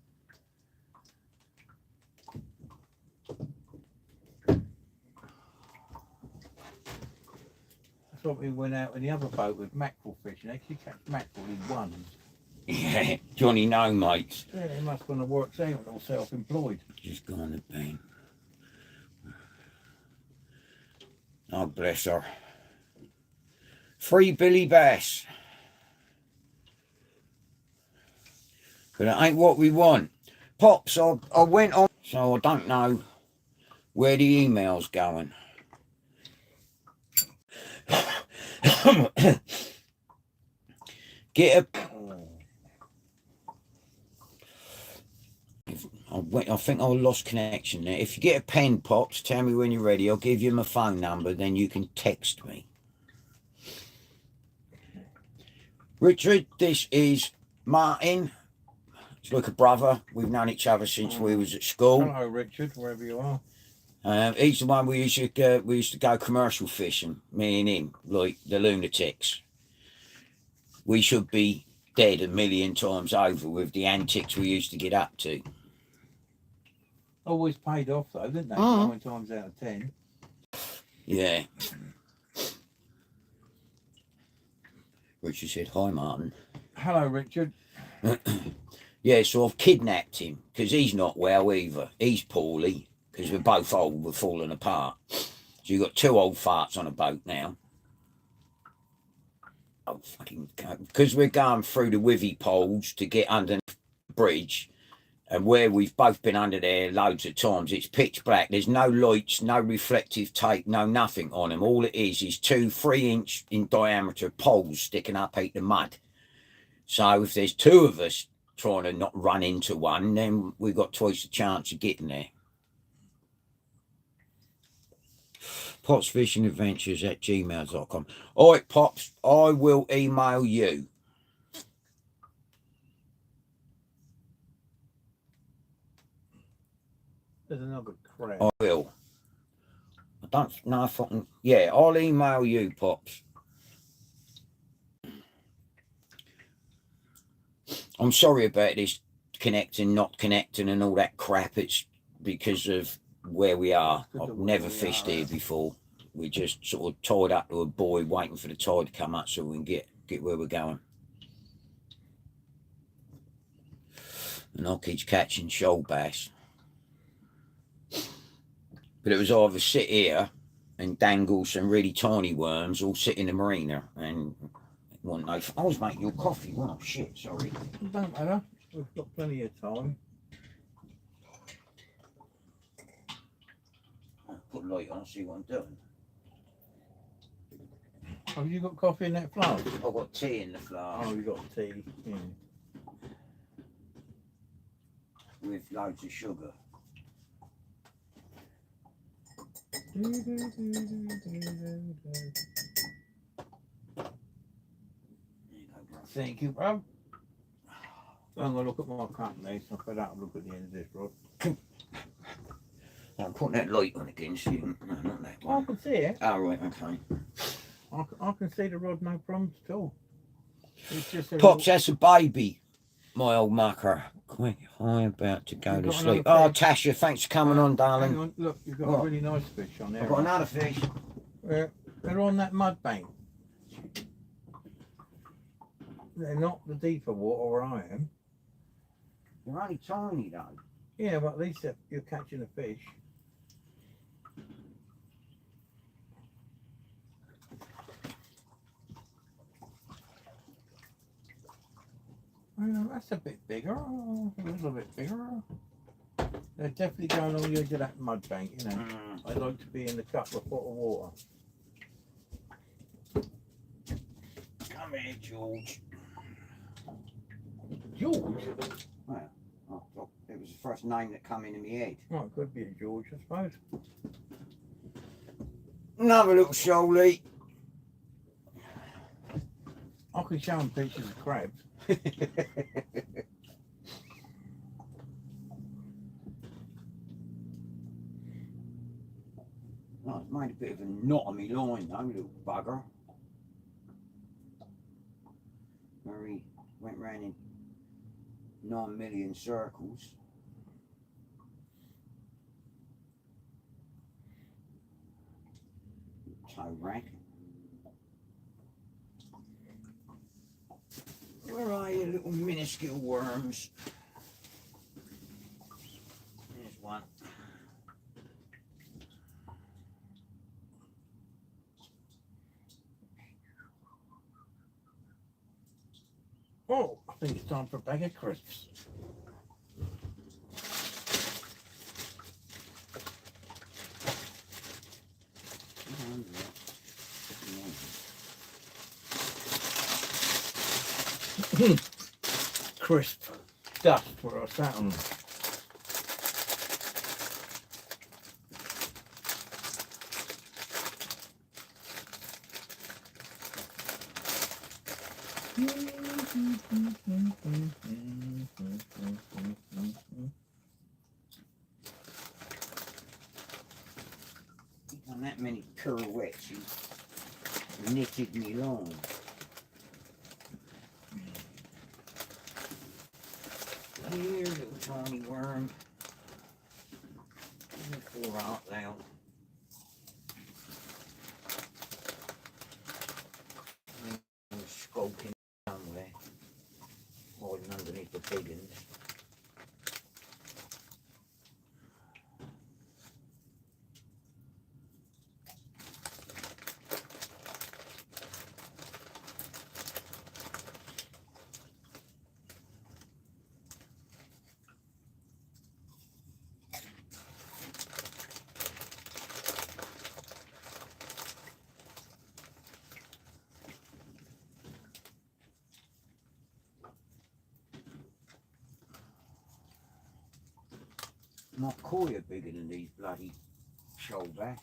[SPEAKER 2] them. That's what we went out in the other boat with mackerel fishing. They actually catch mackerel in ones.
[SPEAKER 1] Yeah, Johnny no mates.
[SPEAKER 2] Yeah, he must want to work out or self-employed.
[SPEAKER 1] Just gone to bed. Oh, bless her. Free Billy Bass. But it ain't what we want. Pops, I went on, so I don't know where the email's going. Get a... I think I lost connection there. If you get a pen, Pops, tell me when you're ready. I'll give you my phone number, then you can text me. Richard, this is Martin. He's like a brother. We've known each other since we was at school.
[SPEAKER 2] Hello, Richard, wherever you are.
[SPEAKER 1] He's the one we used to go commercial fishing, me and him, like the lunatics. We should be dead a million times over with the antics we used to get up to.
[SPEAKER 2] Always paid off though, didn't they?
[SPEAKER 1] Oh.
[SPEAKER 2] 9 times out of 10.
[SPEAKER 1] Yeah. Richard said, "Hi, Martin."
[SPEAKER 2] Hello, Richard.
[SPEAKER 1] Yeah, so I've kidnapped him because he's not well either. He's poorly because we're both old. We're falling apart. So you've got 2 old farts on a boat now. Oh, fucking... Because we're going through the withy poles to get under the bridge, and where we've both been under there loads of times, it's pitch black. There's no lights, no reflective tape, no nothing on them. All it is 2 3-inch in diameter poles sticking up out the mud. So if there's 2 of us trying to not run into one, then we've got twice the chance of getting there. popsfishingadventures@gmail.com. All right, Pops, I will email you.
[SPEAKER 2] There's another crab.
[SPEAKER 1] I will. I don't know if I can... Yeah, I'll email you, Pops. I'm sorry about this connecting, not connecting and all that crap. It's because of where we are. I've never fished here before. We just sort of tied up to a buoy waiting for the tide to come up so we can get where we're going. And I keep catching shoal bass. But it was either sit here and dangle some really tiny worms or sit in the marina and want no... I was making your coffee. Oh, shit, sorry.
[SPEAKER 2] Don't matter. We've got plenty of time.
[SPEAKER 1] I'll put a light on, see what I'm doing.
[SPEAKER 2] Have you got coffee in that flask?
[SPEAKER 1] I've got tea in the flask.
[SPEAKER 2] Oh, you got tea. Yeah.
[SPEAKER 1] With loads of sugar.
[SPEAKER 2] Thank you, bro. I'm going to look at my company, so I better look at the end of this, Rod.
[SPEAKER 1] I'll put that light on again so you can... No, not that
[SPEAKER 2] Oh, I
[SPEAKER 1] one.
[SPEAKER 2] can see it.
[SPEAKER 1] Oh, right, okay.
[SPEAKER 2] I can see the rod, no problems at all. It's just a
[SPEAKER 1] Pops, that's a baby, my old mucker. Quick, I'm about to go
[SPEAKER 2] You've
[SPEAKER 1] to
[SPEAKER 2] got
[SPEAKER 1] sleep.
[SPEAKER 2] another
[SPEAKER 1] Oh,
[SPEAKER 2] fish.
[SPEAKER 1] Tasha, thanks for coming on,
[SPEAKER 2] Hang
[SPEAKER 1] darling.
[SPEAKER 2] on, look, you've got
[SPEAKER 1] What?
[SPEAKER 2] a really nice fish on there.
[SPEAKER 1] I've got another fish.
[SPEAKER 2] They're on that mud bank. They're not the deeper water where I am.
[SPEAKER 1] They're only tiny though.
[SPEAKER 2] Yeah, but at least you're catching a fish. Well, that's a bit bigger. A little bit bigger. They're definitely going on the edge of that mud bank, you know. I'd like to be in the couple of foot of water.
[SPEAKER 1] Come here, George.
[SPEAKER 2] George?
[SPEAKER 1] Well, I thought it was the first name that come into my head.
[SPEAKER 2] Well, it could be a George, I suppose.
[SPEAKER 1] Another little shoalie.
[SPEAKER 2] I can show them pictures of crabs.
[SPEAKER 1] Oh, it's made a bit of a knot on me line though, little bugger. Where he went round in 9 million circles. Toe rag. Where are you, little minuscule worms? There's one.
[SPEAKER 2] Oh, I think it's time for a bag of crisps. Crisp dust for a Saturn.
[SPEAKER 1] On that many pirouettes, you knitted me long. Here, little tiny worm. Pour out now. Skulking somewhere, hiding underneath the biggins. My koi are bigger than these bloody shoalbacks.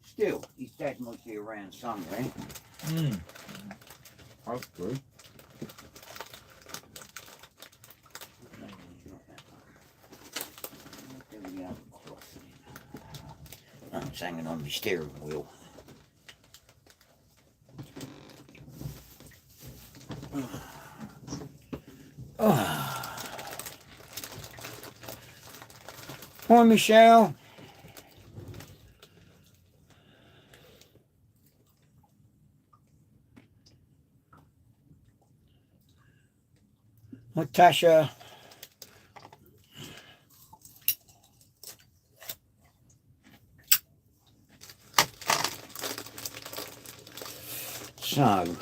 [SPEAKER 1] Still, his dad must be around somewhere.
[SPEAKER 2] Hopefully.
[SPEAKER 1] It's hanging on my steering wheel. Hi, Michelle. Hi, Tasha. So,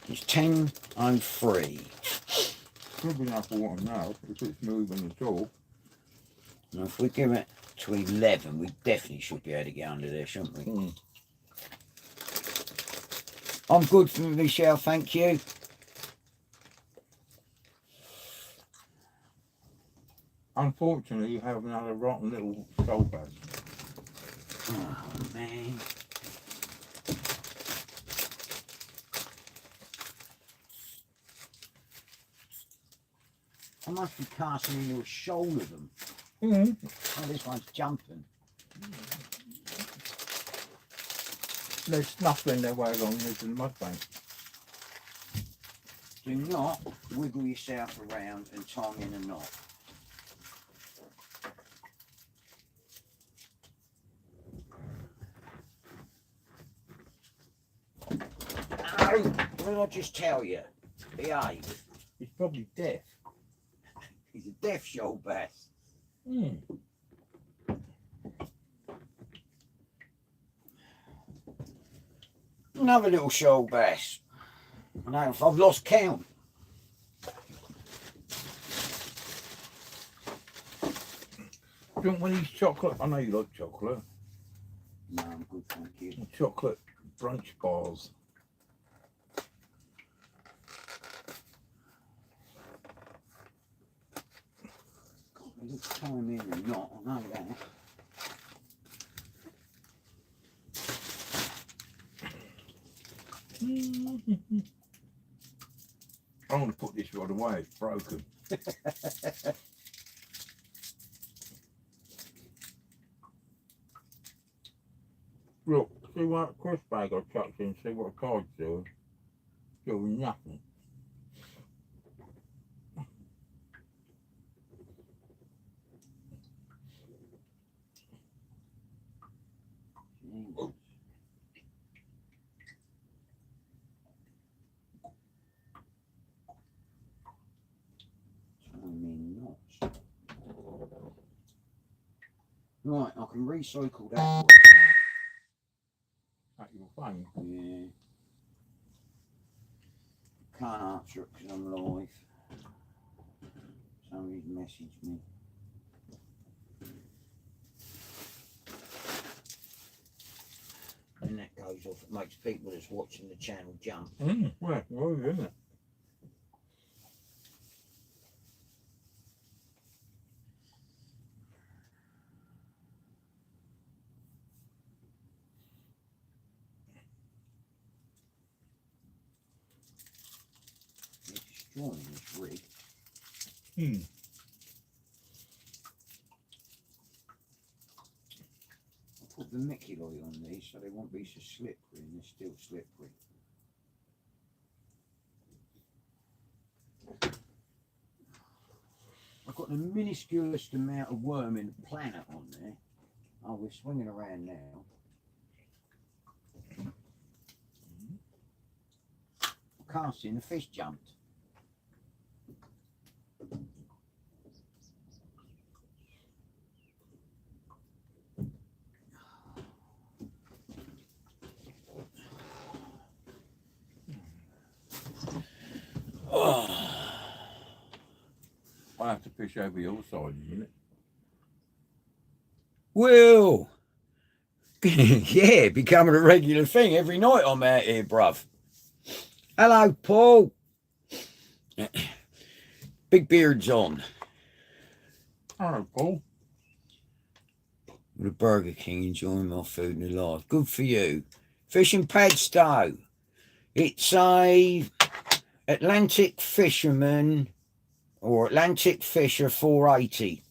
[SPEAKER 1] it's 10:03.
[SPEAKER 2] Could be enough water now if it's moving at all.
[SPEAKER 1] Now, if we give it to 11, we definitely should be able to get under there, shouldn't we? I'm good for Michelle, thank you.
[SPEAKER 2] Unfortunately, you have another rotten little soulbag.
[SPEAKER 1] Oh, man. I must be casting into a shoal of them. Oh, this one's jumping.
[SPEAKER 2] They're snuffling their way along into the mud bank.
[SPEAKER 1] Do not wiggle yourself around and tie me in a knot. Oh, what did I just tell you? Behave.
[SPEAKER 2] He's probably deaf.
[SPEAKER 1] He's a deaf shoal bass. Another little shoal bass. I know if I've lost count.
[SPEAKER 2] Do you want one of these chocolate? I know you like chocolate.
[SPEAKER 1] No, I'm good, thank you.
[SPEAKER 2] Chocolate brunch bars.
[SPEAKER 1] God, let's tie him in a knot, I know that.
[SPEAKER 2] I want to put this right away, it's broken. Look, see what crisp bag I chucked in, see what cards do. Doing nothing.
[SPEAKER 1] Right, I can recycle that.
[SPEAKER 2] At your phone.
[SPEAKER 1] Yeah. Can't answer it because I'm live. Somebody's messaged me. And that goes off. It makes people that's watching the channel jump.
[SPEAKER 2] Well, isn't it?
[SPEAKER 1] Destroying this rig. I put the Mickey oil on these so they won't be so slippery, and they're still slippery. I've got the minusculest amount of worm in the planet on there. Oh, we're swinging around now. Casting, the fish jumped.
[SPEAKER 2] I have to fish over your side, isn't it?
[SPEAKER 1] Will! Yeah, becoming a regular thing every night I'm out here, bruv. Hello, Paul. Big beard's on.
[SPEAKER 2] Hello, Paul.
[SPEAKER 1] With a Burger King, enjoying my food and life. Good for you. Fishing Padstow. It's a Atlantic fisherman or Atlantic Fisher 480.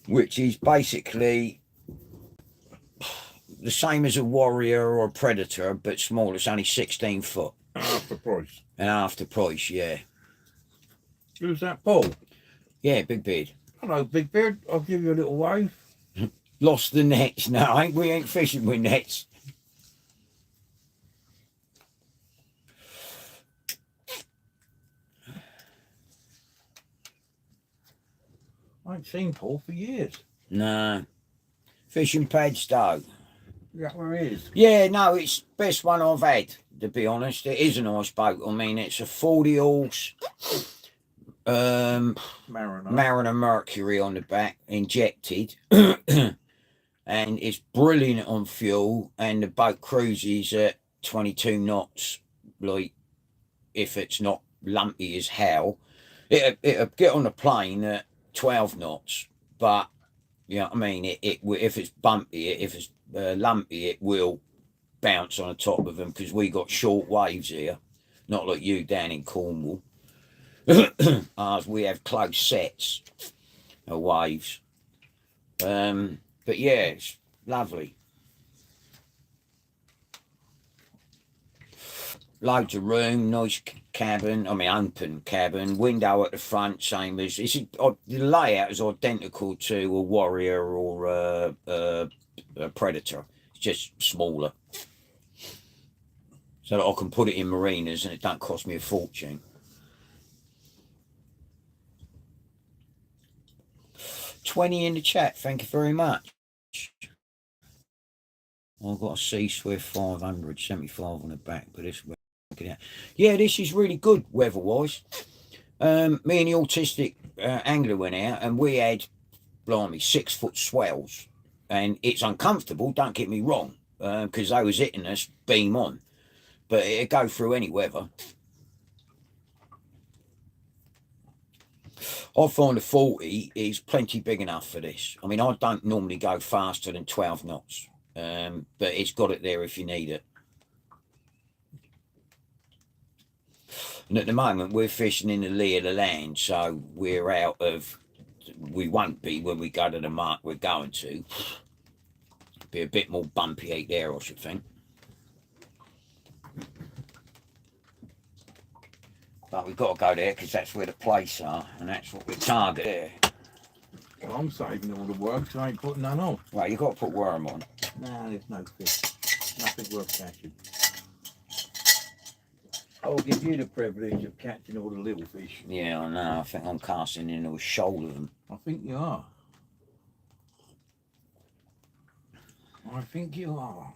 [SPEAKER 1] Which is basically the same as a Warrior or a Predator, but smaller. It's only 16 foot.
[SPEAKER 2] Half the price.
[SPEAKER 1] And half the price, yeah.
[SPEAKER 2] Who's that, Paul?
[SPEAKER 1] Yeah, Big Beard.
[SPEAKER 2] Hello, Big Beard. I'll give you a little wave.
[SPEAKER 1] Lost the nets. No, we ain't fishing with nets.
[SPEAKER 2] I ain't seen Paul for years.
[SPEAKER 1] No. Fishing Padstow.
[SPEAKER 2] Is that where he is?
[SPEAKER 1] Yeah, no, it's the best one I've had, to be honest. It is a nice boat. I mean, it's a 40 horse Mariner Mercury on the back, injected. And it's brilliant on fuel, and the boat cruises at 22 knots, like, if it's not lumpy as hell. It'll get on a plane at 12 knots, but, you know what I mean, if it's bumpy, if it's lumpy, it will bounce on the top of them, because we got short waves here, not like you down in Cornwall. Ours, we have close sets of waves. But yeah, it's lovely. Loads of room, nice cabin. I mean, open cabin, window at the front, same as the layout is identical to a Warrior or a Predator. It's just smaller, so that I can put it in marinas and it don't cost me a fortune. 20 in the chat. Thank you very much. I've got a Sea Swift 500, 75 on the back, but this yeah, this is really good weather-wise. Me and the autistic angler went out and we had, blimey, 6-foot swells. And it's uncomfortable, don't get me wrong, because they was hitting us beam on. But it'd go through any weather. I find a 40 is plenty big enough for this. I mean, I don't normally go faster than 12 knots, but it's got it there if you need it. And at the moment, we're fishing in the lee of the land, so we're out of... We won't be when we go to the mark we're going to. Be a bit more bumpy out there, I should think. But we've got to go there because that's where the places are, and that's what we're targeting.
[SPEAKER 2] Well, I'm saving all the work, so I ain't putting none on.
[SPEAKER 1] Well, you've got to put worm on.
[SPEAKER 2] Nah, there's no fish. Nothing worth catching. I'll give you the privilege of catching all the little fish.
[SPEAKER 1] Yeah, I know. I think I'm casting in a shoal of them.
[SPEAKER 2] I think you are. I think you are.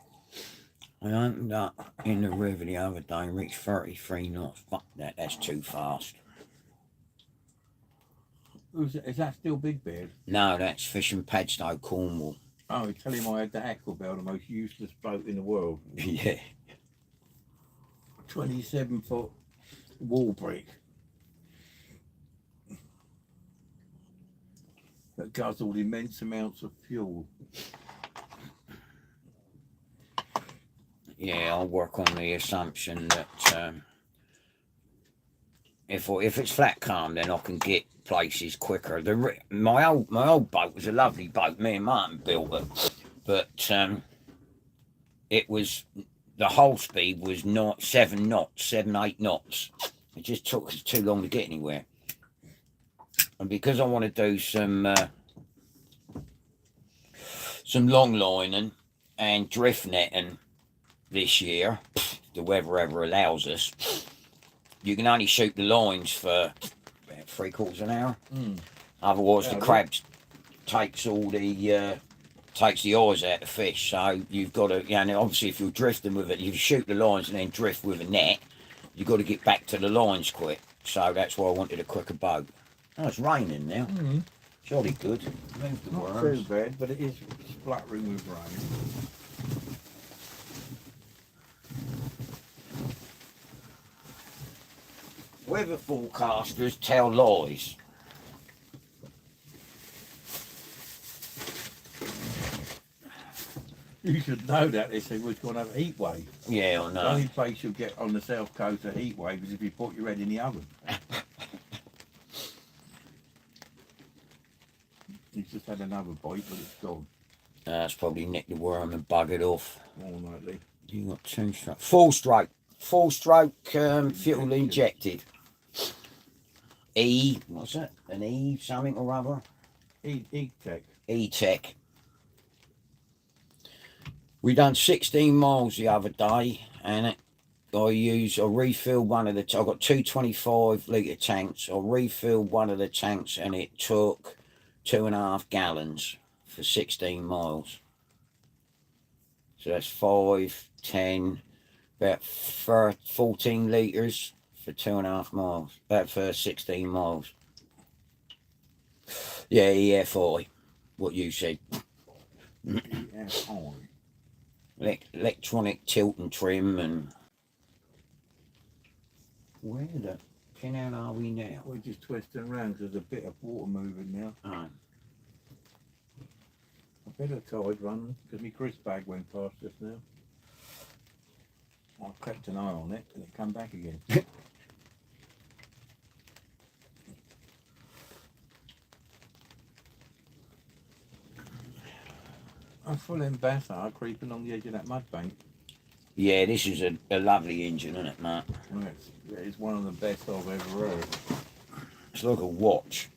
[SPEAKER 1] I opened up in the river the other day and reached 33 knots. Fuck that, that's too fast.
[SPEAKER 2] Is that still Big Beard?
[SPEAKER 1] No, that's fishing Padstow, Cornwall.
[SPEAKER 2] Oh, tell him I had the Aquabell, the most useless boat in the world.
[SPEAKER 1] Yeah.
[SPEAKER 2] 27-foot wall brick. That guzzled immense amounts of fuel.
[SPEAKER 1] Yeah, I'll work on the assumption that if it's flat calm, then I can get places quicker. My old boat was a lovely boat. Me and Martin built it, but it was, the hull speed was not 7 knots, 8 knots. It just took us too long to get anywhere. And because I want to do some long lining and drift netting this year, if the weather ever allows us, you can only shoot the lines for about 3/4 of an hour. Otherwise, the crabs takes the eyes out of the fish. So you've got to, obviously if you're drifting with it, if you shoot the lines and then drift with a net, you've got to get back to the lines quick. So that's why I wanted a quicker boat. Oh, it's raining now. Jolly good.
[SPEAKER 2] Not too bad, but it is splattering with rain.
[SPEAKER 1] Weather forecasters tell lies.
[SPEAKER 2] You should know that they said we're going to have a heat wave.
[SPEAKER 1] Yeah, I know.
[SPEAKER 2] The only place you'll get on the south coast a heat wave is if you put your head in the oven. He's just had another bite, but it's gone.
[SPEAKER 1] That's probably nicked the worm and buggered off.
[SPEAKER 2] More likely.
[SPEAKER 1] You got 2 stroke. Full stroke fuel injected. What's it? An E something or other?
[SPEAKER 2] E-Tech.
[SPEAKER 1] E-Tech. We done 16 miles the other day, and I refilled one of the, I've got 2 25-litre tanks. I refilled one of the tanks and it took 2.5 gallons for 16 miles. So that's 5, 10, about 14 litres for 2.5 miles, for 16 miles. Yeah, EFI, what you said.
[SPEAKER 2] EFI.
[SPEAKER 1] Electronic tilt and trim, and where the hell are we now?
[SPEAKER 2] We're just twisting around because there's a bit of water moving now.
[SPEAKER 1] Oh.
[SPEAKER 2] A bit of tide running because my crisp bag went past just now. I kept an eye on it and it come back again. I'm full in bass are creeping on the edge of that mud bank.
[SPEAKER 1] Yeah, this is a lovely engine, isn't it, Mark?
[SPEAKER 2] It's one of the best I've ever heard.
[SPEAKER 1] It's like a watch.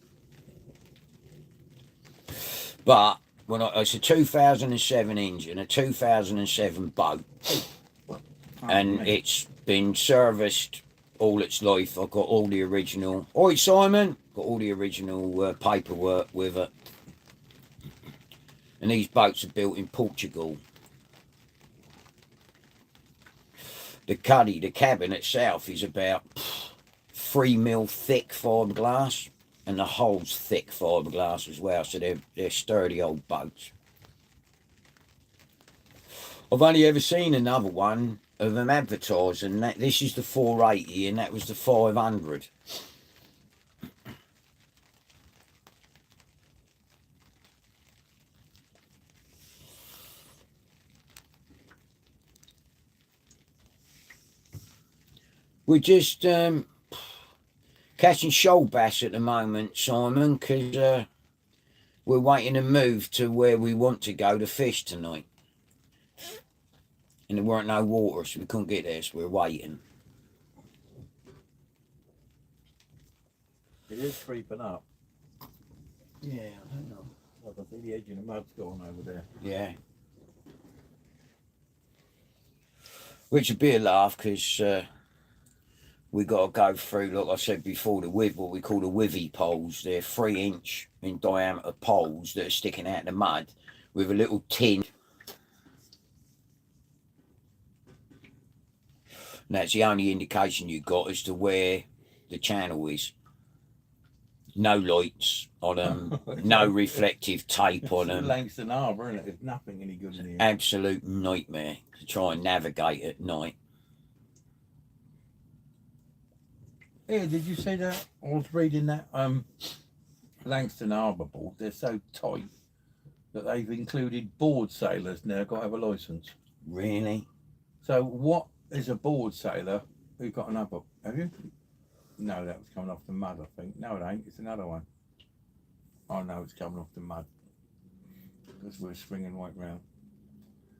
[SPEAKER 1] But it's a 2007 engine, a 2007 boat, and it's been serviced all its life. I've got all the original. Oi, Simon! Got all the original paperwork with it. And these boats are built in Portugal. The cabin itself is about 3 mil thick fiberglass, and the hull's thick fiberglass as well. So they're sturdy old boats. I've only ever seen another one of them advertised, and this is the 480, and that was the 500. We're just catching shoal bass at the moment, Simon, because we're waiting to move to where we want to go to fish tonight. And there weren't no water, so we couldn't get there, so we're waiting.
[SPEAKER 2] It is creeping up.
[SPEAKER 1] Yeah, I don't know.
[SPEAKER 2] I can see the edge of the mud's gone over there.
[SPEAKER 1] Yeah. Which would be a laugh, because we got to go through, like I said before, what we call the wivvy poles. They're 3-inch in diameter poles that are sticking out of the mud with a little tin. And that's the only indication you got as to where the channel is. No lights on them, no reflective tape on them.
[SPEAKER 2] Langston Harbour, isn't it? There's nothing any good in here.
[SPEAKER 1] Absolute nightmare to try and navigate at night.
[SPEAKER 2] Yeah, did you see that? I was reading that Langston Harbour board. They're so tight that they've included board sailors now got to have a licence.
[SPEAKER 1] Really?
[SPEAKER 2] So what is a board sailor who got another? Have you? No, that was coming off the mud, I think. No, it ain't. It's another one. Oh no, it's coming off the mud because we're swinging right round.